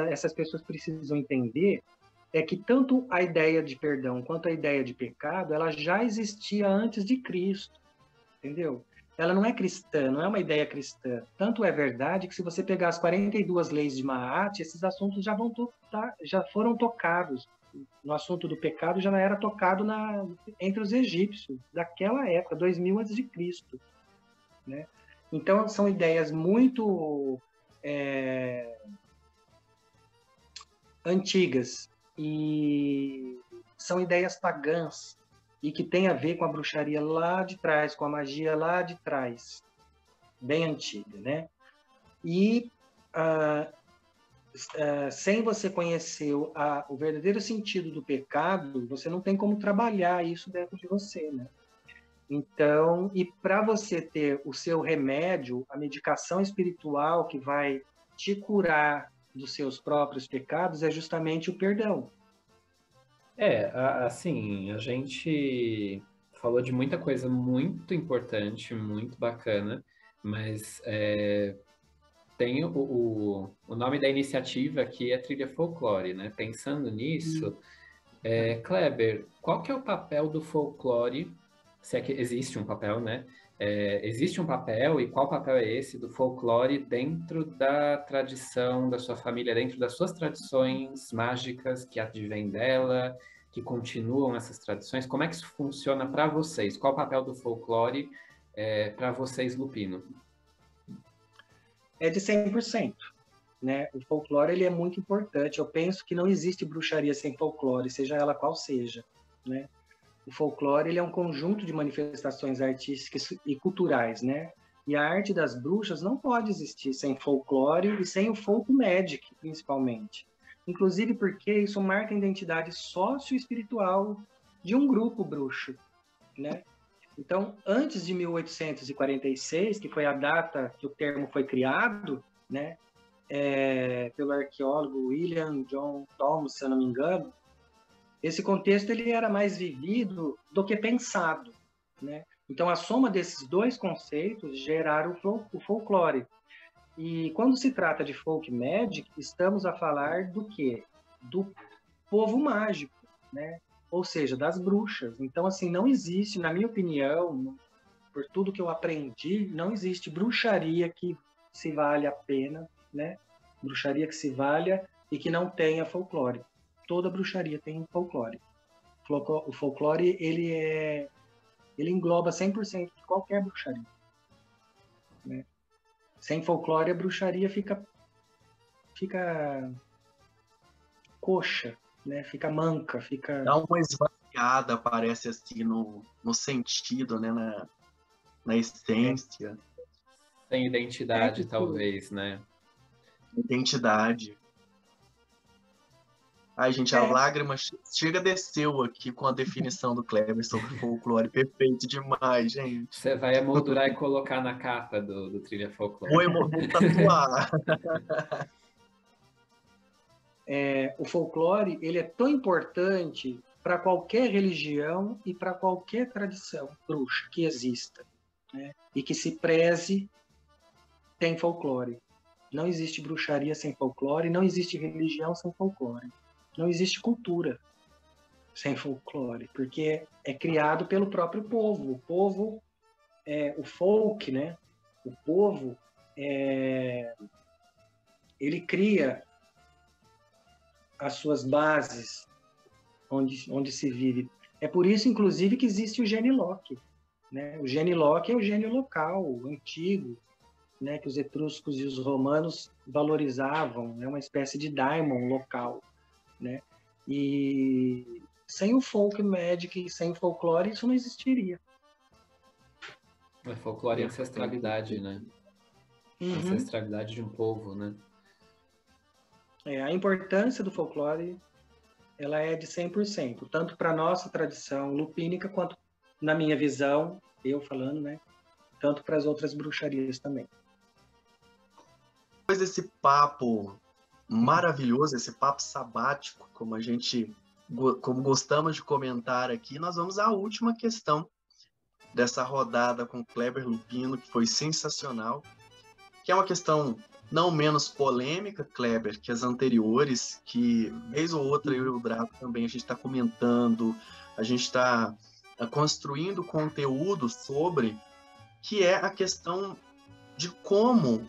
essas pessoas precisam entender é que tanto a ideia de perdão quanto a ideia de pecado, ela já existia antes de Cristo, entendeu? Ela não é cristã, não é uma ideia cristã. Tanto é verdade que se você pegar as 42 leis de Maat, esses assuntos já foram tocados. No assunto do pecado já era tocado entre os egípcios, daquela época, 2000 a.C., né? Então, são ideias muito antigas e são ideias pagãs e que tem a ver com a bruxaria lá de trás, com a magia lá de trás, bem antiga, né? E sem você conhecer o verdadeiro sentido do pecado, você não tem como trabalhar isso dentro de você, né? Então, e para você ter o seu remédio, a medicação espiritual que vai te curar dos seus próprios pecados é justamente o perdão. Assim, a gente falou de muita coisa muito importante, muito bacana, mas tem o nome da iniciativa aqui é Trilha Folclore, né? Pensando nisso, Kleber, qual que é o papel do folclore, se é que existe um papel, né? Existe um papel e qual papel é esse do folclore dentro da tradição da sua família, dentro das suas tradições mágicas que advêm dela, que continuam essas tradições? Como é que isso funciona para vocês? Qual o papel do folclore para vocês, Lupino? É de 100%. Né? O folclore ele é muito importante. Eu penso que não existe bruxaria sem folclore, seja ela qual seja. Né? O folclore ele é um conjunto de manifestações artísticas e culturais, né? E a arte das bruxas não pode existir sem folclore e sem o folk magic, principalmente. Inclusive porque isso marca a identidade sócio-espiritual de um grupo bruxo, né? Então, antes de 1846, que foi a data que o termo foi criado, né? Pelo arqueólogo William John Thomas, se eu não me engano, esse contexto ele era mais vivido do que pensado, né? Então, a soma desses dois conceitos geraram o folclore. E quando se trata de folk magic, estamos a falar do quê? Do povo mágico, né? Ou seja, das bruxas. Então, assim, não existe, na minha opinião, por tudo que eu aprendi, não existe bruxaria que se vale a pena, né? Bruxaria que se valha e que não tenha folclore. Toda bruxaria tem folclore. O folclore, ele engloba 100% de qualquer bruxaria. Né? Sem folclore, a bruxaria fica coxa, né? Fica manca, fica... Dá uma esvaziada, parece assim, no sentido, né? Na essência. Sem identidade, talvez, né? Identidade. Ai, gente, a lágrima chega desceu aqui com a definição do Kleber sobre folclore. Perfeito demais, gente. Você vai emoldurar e colocar na capa do Trilha Folclore. Vou tatuar. O folclore ele é tão importante para qualquer religião e para qualquer tradição bruxa que exista, né? E que se preze tem folclore. Não existe bruxaria sem folclore, não existe religião sem folclore. não existe cultura sem folclore, porque é criado pelo próprio povo. O povo, o folk, né? O povo, ele cria as suas bases onde se vive. É por isso, inclusive, que existe o geniloque, né? O geniloque é o gênio local, o antigo, né? Que os etruscos e os romanos valorizavam, é uma espécie de daimon local, né? E sem o folk magic e sem o folclore, isso não existiria. É folclore e ancestralidade, né? Uhum. Ancestralidade de um povo, né? A importância do folclore, ela é de 100%, tanto para a nossa tradição lupínica, quanto, na minha visão, eu falando, né? Tanto para as outras bruxarias também. Depois desse papo maravilhoso, esse papo sabático, como gostamos de comentar aqui, nós vamos à última questão dessa rodada com Kleber Lupino, que foi sensacional, que é uma questão não menos polêmica, Kleber, que as anteriores, que vez ou outra eu e o Draco também a gente está comentando, a gente está construindo conteúdo sobre, que é a questão de como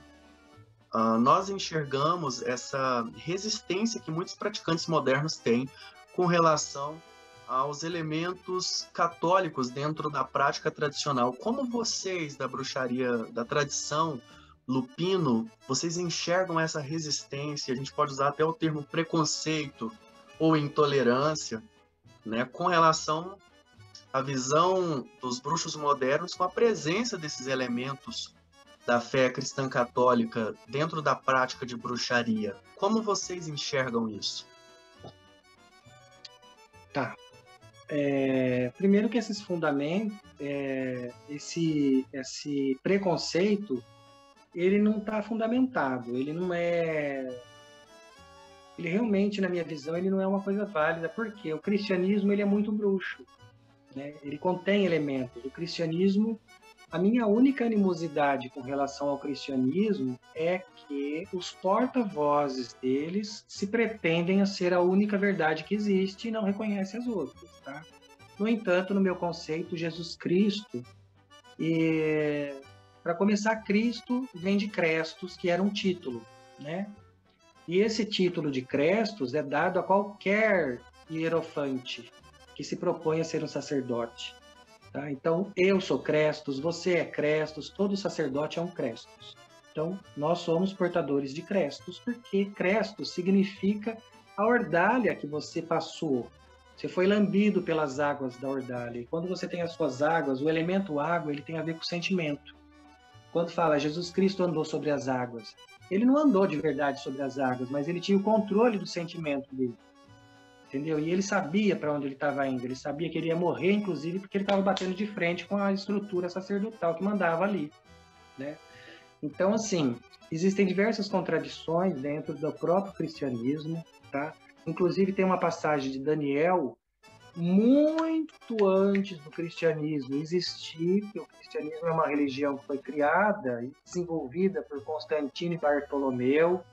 nós enxergamos essa resistência que muitos praticantes modernos têm com relação aos elementos católicos dentro da prática tradicional. Como vocês, da bruxaria, da tradição lupino, vocês enxergam essa resistência? A gente pode usar até o termo preconceito ou intolerância, né, com relação à visão dos bruxos modernos com a presença desses elementos da fé cristã católica dentro da prática de bruxaria. Como vocês enxergam isso? Tá. Primeiro que esses fundamentos, esse preconceito, ele não está fundamentado, ele não é... Ele realmente, na minha visão, ele não é uma coisa válida, porque o cristianismo ele é muito bruxo, né? Ele contém elementos. O cristianismo, a minha única animosidade com relação ao cristianismo é que os porta-vozes deles se pretendem a ser a única verdade que existe e não reconhecem as outras, tá? No entanto, no meu conceito, Jesus Cristo, para começar, Cristo vem de Crestos, que era um título, né? E esse título de Crestos é dado a qualquer hierofante que se propõe a ser um sacerdote. Tá? Então, eu sou Crestos, você é Crestos, todo sacerdote é um Crestos. Então, nós somos portadores de Crestos, porque Crestos significa a ordalha que você passou. Você foi lambido pelas águas da ordalha. E quando você tem as suas águas, o elemento água ele tem a ver com o sentimento. Quando fala Jesus Cristo andou sobre as águas, ele não andou de verdade sobre as águas, mas ele tinha o controle do sentimento dele. Entendeu? E ele sabia para onde ele estava indo. Ele sabia que ele ia morrer, inclusive, porque ele estava batendo de frente com a estrutura sacerdotal que mandava ali, né? Então, assim, existem diversas contradições dentro do próprio cristianismo, tá? Inclusive, tem uma passagem de Daniel muito antes do cristianismo existir, que o cristianismo é uma religião que foi criada e desenvolvida por Constantino e Bartolomeu,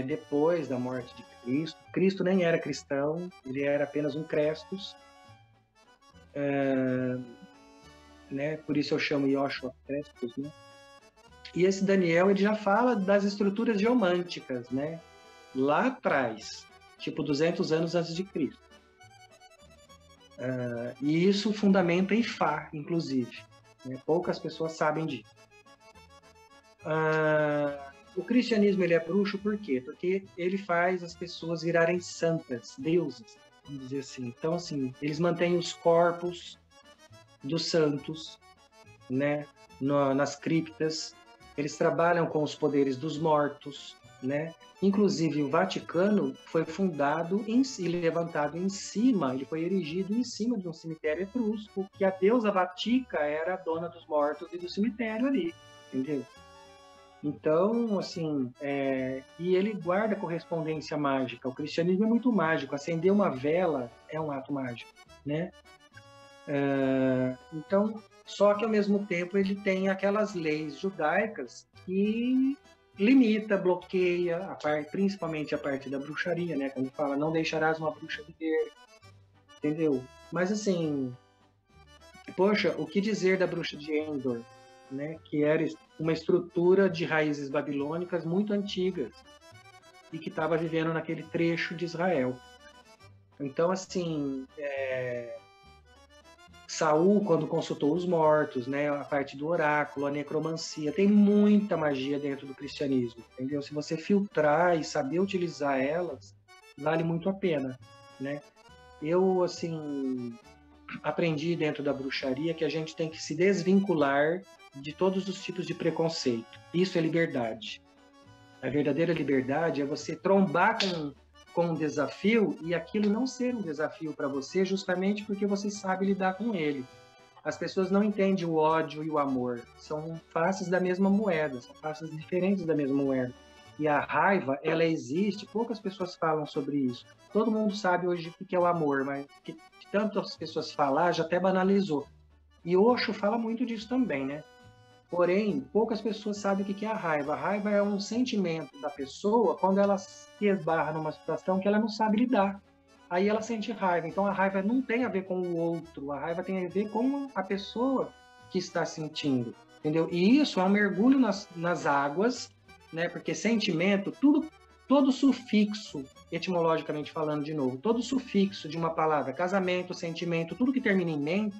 depois da morte de Cristo. Cristo nem era cristão, ele era apenas um Crestos, né? Por isso eu chamo Yoshua Crestos, né? E esse Daniel ele já fala das estruturas geomânticas, né? Lá atrás, tipo 200 anos antes de Cristo. E isso fundamenta Ifá, inclusive, né? Poucas pessoas sabem disso. O cristianismo ele é bruxo por quê? Porque ele faz as pessoas virarem santas, deusas, vamos dizer assim. Então, assim, eles mantêm os corpos dos santos, né, nas criptas. Eles trabalham com os poderes dos mortos, né? Inclusive, o Vaticano foi fundado e levantado em cima, ele foi erigido em cima de um cemitério etrusco, que a deusa Vatica era a dona dos mortos e do cemitério ali, entendeu? Então, assim, e ele guarda correspondência mágica. O cristianismo é muito mágico. Acender uma vela é um ato mágico, né? Então, só que ao mesmo tempo ele tem aquelas leis judaicas que limita, bloqueia, principalmente a parte da bruxaria, né? Quando fala, não deixarás uma bruxa viver, entendeu? Mas assim, poxa, o que dizer da bruxa de Endor, né? Que era uma estrutura de raízes babilônicas muito antigas e que estava vivendo naquele trecho de Israel. Então, assim, Saul, quando consultou os mortos, né, a parte do oráculo, a necromancia, tem muita magia dentro do cristianismo, entendeu? Se você filtrar e saber utilizar elas, vale muito a pena, né? Eu, assim, aprendi dentro da bruxaria que a gente tem que se desvincular de todos os tipos de preconceito. Isso é liberdade. A verdadeira liberdade é você trombar com um desafio e aquilo não ser um desafio para você justamente porque você sabe lidar com ele. As pessoas não entendem o ódio e o amor. São faces da mesma moeda, são faces diferentes da mesma moeda. E a raiva, ela existe, poucas pessoas falam sobre isso. Todo mundo sabe hoje o que é o amor, mas de tantas pessoas falar, já até banalizou. E Osho fala muito disso também, né? Porém, poucas pessoas sabem o que é a raiva. A raiva é um sentimento da pessoa quando ela se esbarra numa situação que ela não sabe lidar. Aí ela sente raiva. Então a raiva não tem a ver com o outro, a raiva tem a ver com a pessoa que está sentindo, entendeu? E isso é um mergulho nas águas, né? Porque sentimento, todo sufixo, etimologicamente falando de novo, todo sufixo de uma palavra, casamento, sentimento, tudo que termina em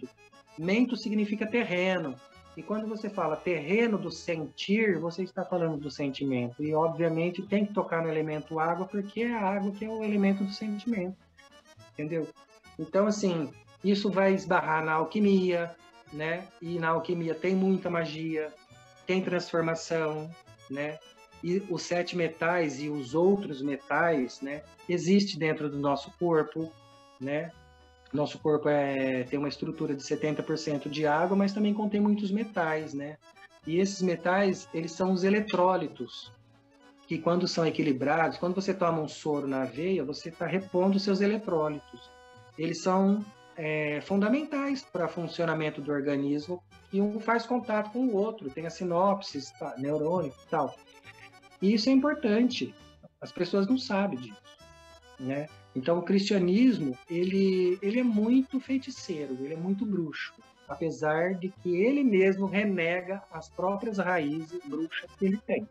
mento significa terreno. E quando você fala terreno do sentir, você está falando do sentimento. E, obviamente, tem que tocar no elemento água, porque é a água que é o elemento do sentimento. Entendeu? Então, assim, isso vai esbarrar na alquimia, né? E na alquimia tem muita magia, tem transformação, né? E os 7 metais e os outros metais, né? Existem dentro do nosso corpo, né? Nosso corpo tem uma estrutura de 70% de água, mas também contém muitos metais, né? E esses metais, eles são os eletrólitos, que quando são equilibrados, quando você toma um soro na veia, você está repondo os seus eletrólitos. Eles são fundamentais para o funcionamento do organismo e um faz contato com o outro, tem a sinopses, tá, neurônio e tal. E isso é importante, as pessoas não sabem disso, né? Então, o cristianismo, ele é muito feiticeiro, ele é muito bruxo, apesar de que ele mesmo renega as próprias raízes bruxas que ele tem.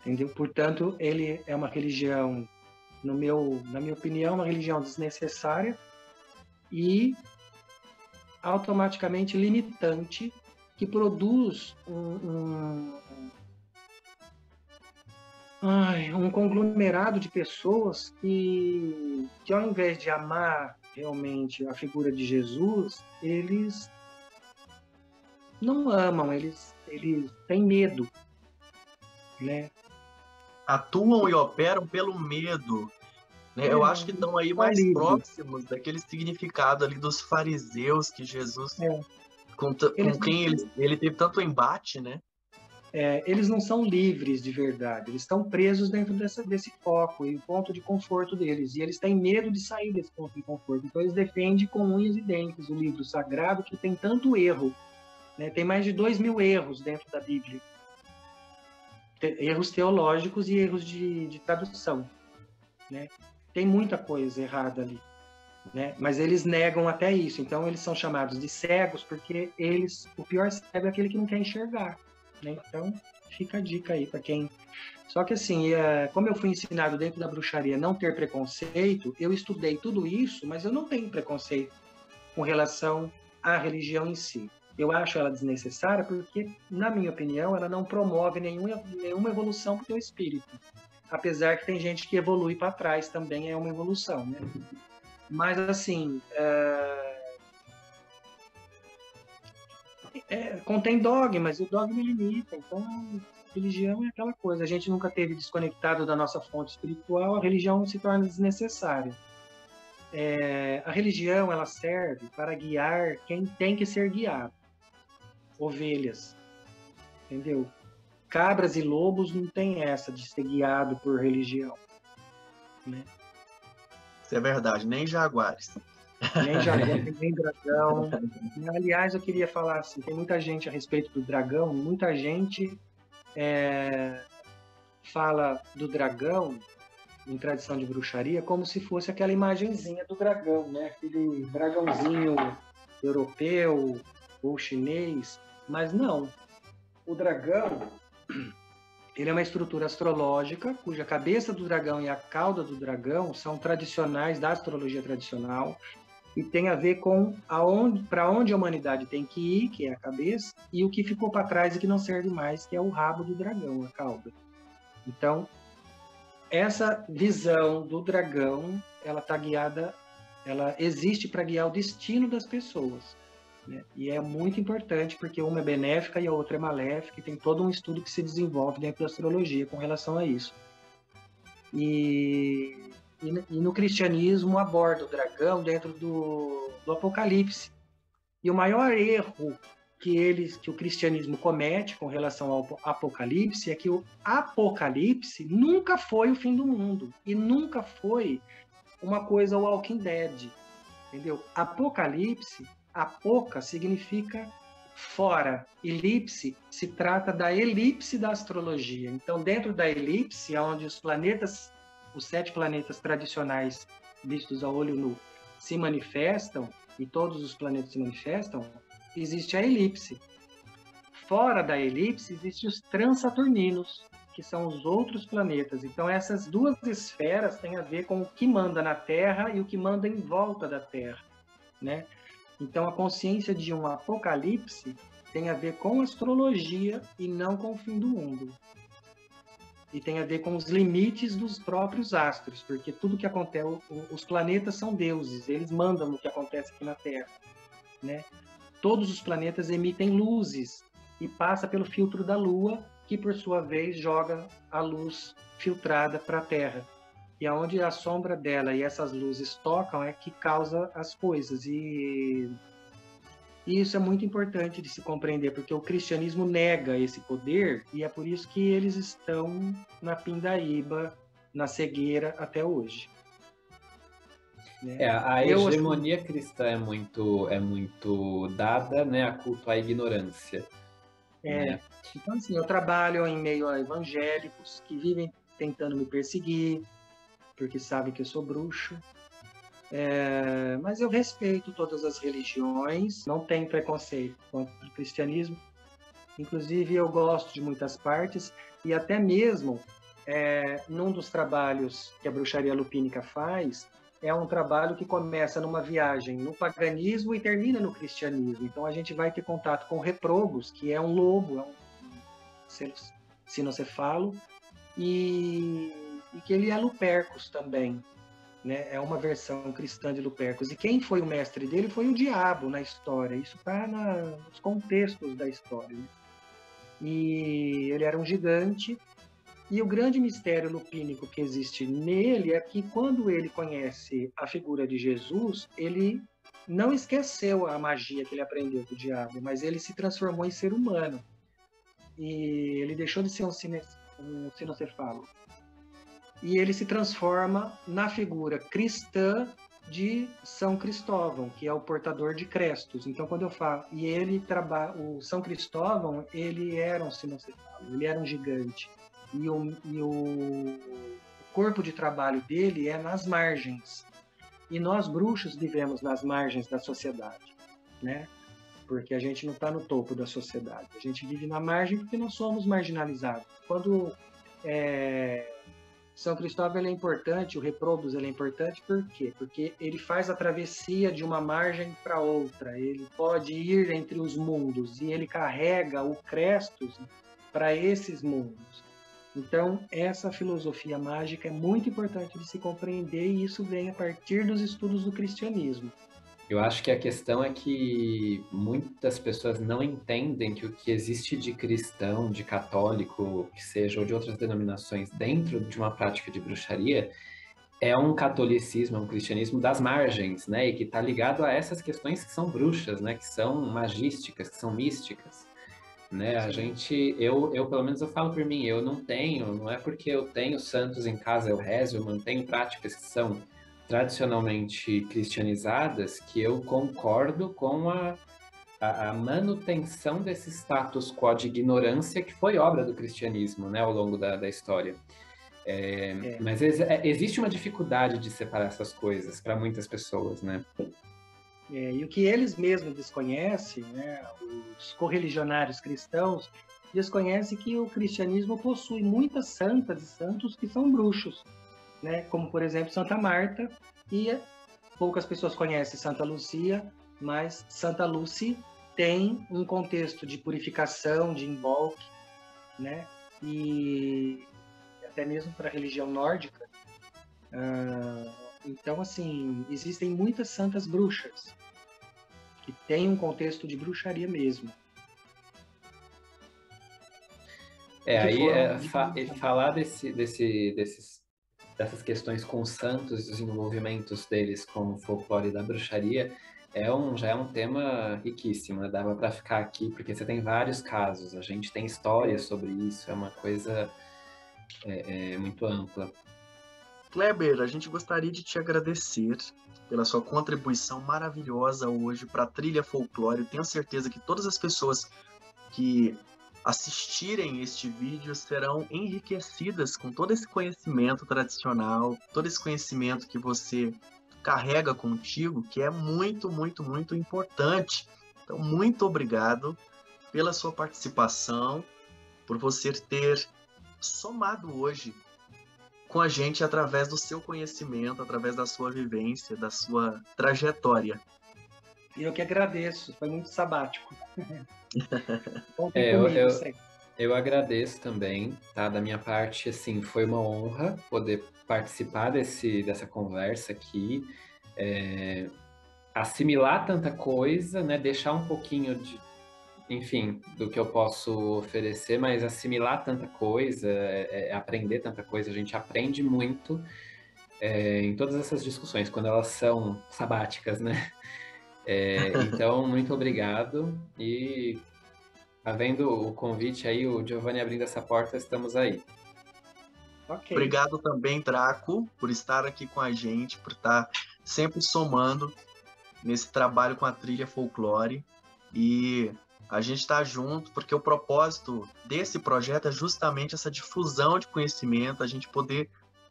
Entendeu? Portanto, ele é uma religião, na minha opinião, uma religião desnecessária e automaticamente limitante, que produz um conglomerado de pessoas que ao invés de amar realmente a figura de Jesus, eles não amam, eles têm medo, né? Atuam e operam pelo medo, né? Eu acho que estão aí mais próximos daquele significado ali dos fariseus que Jesus, com quem ele teve tanto embate, né? Eles não são livres de verdade, eles estão presos dentro desse foco e ponto de conforto deles, e eles têm medo de sair desse ponto de conforto, então eles defendem com unhas e dentes o livro sagrado que tem tanto erro, né? Tem mais de 2.000 erros dentro da Bíblia, erros teológicos e erros de tradução, né? Tem muita coisa errada ali, né? Mas eles negam até isso, então eles são chamados de cegos porque o pior cego é aquele que não quer enxergar. Então, fica a dica aí para quem... Só que assim, como eu fui ensinado dentro da bruxaria não ter preconceito, eu estudei tudo isso, mas eu não tenho preconceito com relação à religião em si. Eu acho ela desnecessária porque, na minha opinião, ela não promove nenhuma evolução para o teu espírito. Apesar que tem gente que evolui para trás também, é uma evolução, né? Mas assim... contém dogmas, e o dogma limita, então religião é aquela coisa, a gente nunca teve desconectado da nossa fonte espiritual, a religião se torna desnecessária. A religião, ela serve para guiar quem tem que ser guiado, ovelhas, entendeu? Cabras e lobos não tem essa de ser guiado por religião, né? Isso é verdade, nem jaguares. Nem jaguar, nem dragão. Aliás, eu queria falar assim, tem muita gente a respeito do dragão, muita gente fala do dragão, em tradição de bruxaria, como se fosse aquela imagenzinha do dragão, né? Aquele dragãozinho europeu ou chinês, mas não. O dragão, ele é uma estrutura astrológica cuja cabeça do dragão e a cauda do dragão são tradicionais da astrologia tradicional e tem a ver com para onde a humanidade tem que ir, que é a cabeça, e o que ficou para trás e que não serve mais, que é o rabo do dragão, a cauda. Então, essa visão do dragão, ela está guiada, ela existe para guiar o destino das pessoas, né? E é muito importante porque uma é benéfica e a outra é maléfica, e tem todo um estudo que se desenvolve dentro da astrologia com relação a isso. E no cristianismo aborda o dragão dentro do Apocalipse. E o maior erro que o cristianismo comete com relação ao Apocalipse é que o Apocalipse nunca foi o fim do mundo e nunca foi uma coisa Walking Dead, entendeu? Apocalipse, apoca significa fora, elipse se trata da elipse da astrologia. Então, dentro da elipse, onde os 7 planetas tradicionais vistos a olho nu se manifestam, e todos os planetas se manifestam, existe a elipse. Fora da elipse, existem os transaturninos, que são os outros planetas. Então, essas duas esferas têm a ver com o que manda na Terra e o que manda em volta da Terra, né? Então, a consciência de um apocalipse tem a ver com astrologia e não com o fim do mundo. E tem a ver com os limites dos próprios astros, porque tudo que acontece, os planetas são deuses, eles mandam no que acontece aqui na Terra, né? Todos os planetas emitem luzes e passa pelo filtro da Lua, que por sua vez joga a luz filtrada para a Terra. E aonde a sombra dela e essas luzes tocam é que causa as coisas. E isso é muito importante de se compreender, porque o cristianismo nega esse poder e é por isso que eles estão na pindaíba, na cegueira até hoje. Né? A hegemonia cristã é muito dada, né, a culto à ignorância. Né? Então, assim, eu trabalho em meio a evangélicos que vivem tentando me perseguir, porque sabem que eu sou bruxo. Mas eu respeito todas as religiões, não tenho preconceito contra o cristianismo. Inclusive, eu gosto de muitas partes, e até mesmo num dos trabalhos que a bruxaria lupínica faz, é um trabalho que começa numa viagem no paganismo e termina no cristianismo. Então, a gente vai ter contato com Reprobus, que é um lobo, é um sinocefalo, e que ele é Lupercus também, né? É uma versão cristã de Lupercus. E quem foi o mestre dele foi o diabo na história. Isso está nos contextos da história, né? E ele era um gigante. E o grande mistério lupínico que existe nele é que quando ele conhece a figura de Jesus, ele não esqueceu a magia que ele aprendeu com o diabo, mas ele se transformou em ser humano. E ele deixou de ser um sinocefalo. E ele se transforma na figura cristã de São Cristóvão, que é o portador de crestos. Então, quando eu falo... E o São Cristóvão, ele era um sinocefalo, ele era um gigante. E o corpo de trabalho dele é nas margens. E nós, bruxos, vivemos nas margens da sociedade, né? Porque a gente não está no topo da sociedade. A gente vive na margem porque nós somos marginalizados. Quando São Cristóvão ele é importante, o Reprobus ele é importante, por quê? Porque ele faz a travessia de uma margem para outra. Ele pode ir entre os mundos e ele carrega o Crestus para esses mundos. Então, essa filosofia mágica é muito importante de se compreender e isso vem a partir dos estudos do cristianismo. Eu acho que a questão é que muitas pessoas não entendem que o que existe de cristão, de católico, que seja, ou de outras denominações dentro de uma prática de bruxaria é um catolicismo, é um cristianismo das margens, né? E que está ligado a essas questões que são bruxas, né? Que são magísticas, que são místicas. Né? A gente, eu pelo menos eu falo por mim, eu não é porque eu tenho santos em casa, eu rezo, eu mantenho práticas que são tradicionalmente cristianizadas, que eu concordo com a manutenção desse status quo de ignorância que foi obra do cristianismo, né, ao longo da história. Mas existe uma dificuldade de separar essas coisas para muitas pessoas, né? E o que eles mesmos desconhecem, né, os correligionários cristãos, desconhecem que o cristianismo possui muitas santas e santos que são bruxos, né? Como, por exemplo, Santa Marta, e poucas pessoas conhecem Santa Lúcia, mas Santa Lucy tem um contexto de purificação, de invoque, né? E até mesmo para a religião nórdica. Então, assim, existem muitas santas bruxas que têm um contexto de bruxaria mesmo. Falar dessas questões com os santos, os envolvimentos deles com o folclore da bruxaria, já é um tema riquíssimo, né? Dava para ficar aqui, porque você tem vários casos, a gente tem histórias sobre isso, é uma coisa muito ampla. Kleber, a gente gostaria de te agradecer pela sua contribuição maravilhosa hoje para a Trilha Folclore. Eu tenho certeza que todas as pessoas que assistirem este vídeo serão enriquecidas com todo esse conhecimento tradicional, todo esse conhecimento que você carrega contigo, que é muito, muito, muito importante. Então, muito obrigado pela sua participação, por você ter somado hoje com a gente através do seu conhecimento, através da sua vivência, da sua trajetória. Eu que agradeço, foi muito sabático. Eu agradeço também, tá? Da minha parte, assim, foi uma honra poder participar dessa conversa aqui, assimilar tanta coisa, né? Deixar um pouquinho enfim, do que eu posso oferecer, mas assimilar tanta coisa, aprender tanta coisa, a gente aprende muito em todas essas discussões, quando elas são sabáticas, né? Então, muito obrigado, e havendo o convite aí, o Giovanni abrindo essa porta, estamos aí. Okay. Obrigado também, Draco, por estar aqui com a gente, por estar sempre somando nesse trabalho com a Trilha Folclore, e a gente está junto porque o propósito desse projeto é justamente essa difusão de conhecimento, a gente poder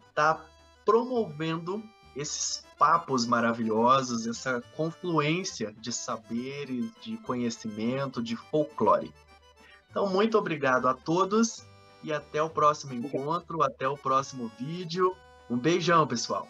estar promovendo esses papos maravilhosos, essa confluência de saberes, de conhecimento, de folclore. Então, muito obrigado a todos e até o próximo encontro, até o próximo vídeo. Um beijão, pessoal!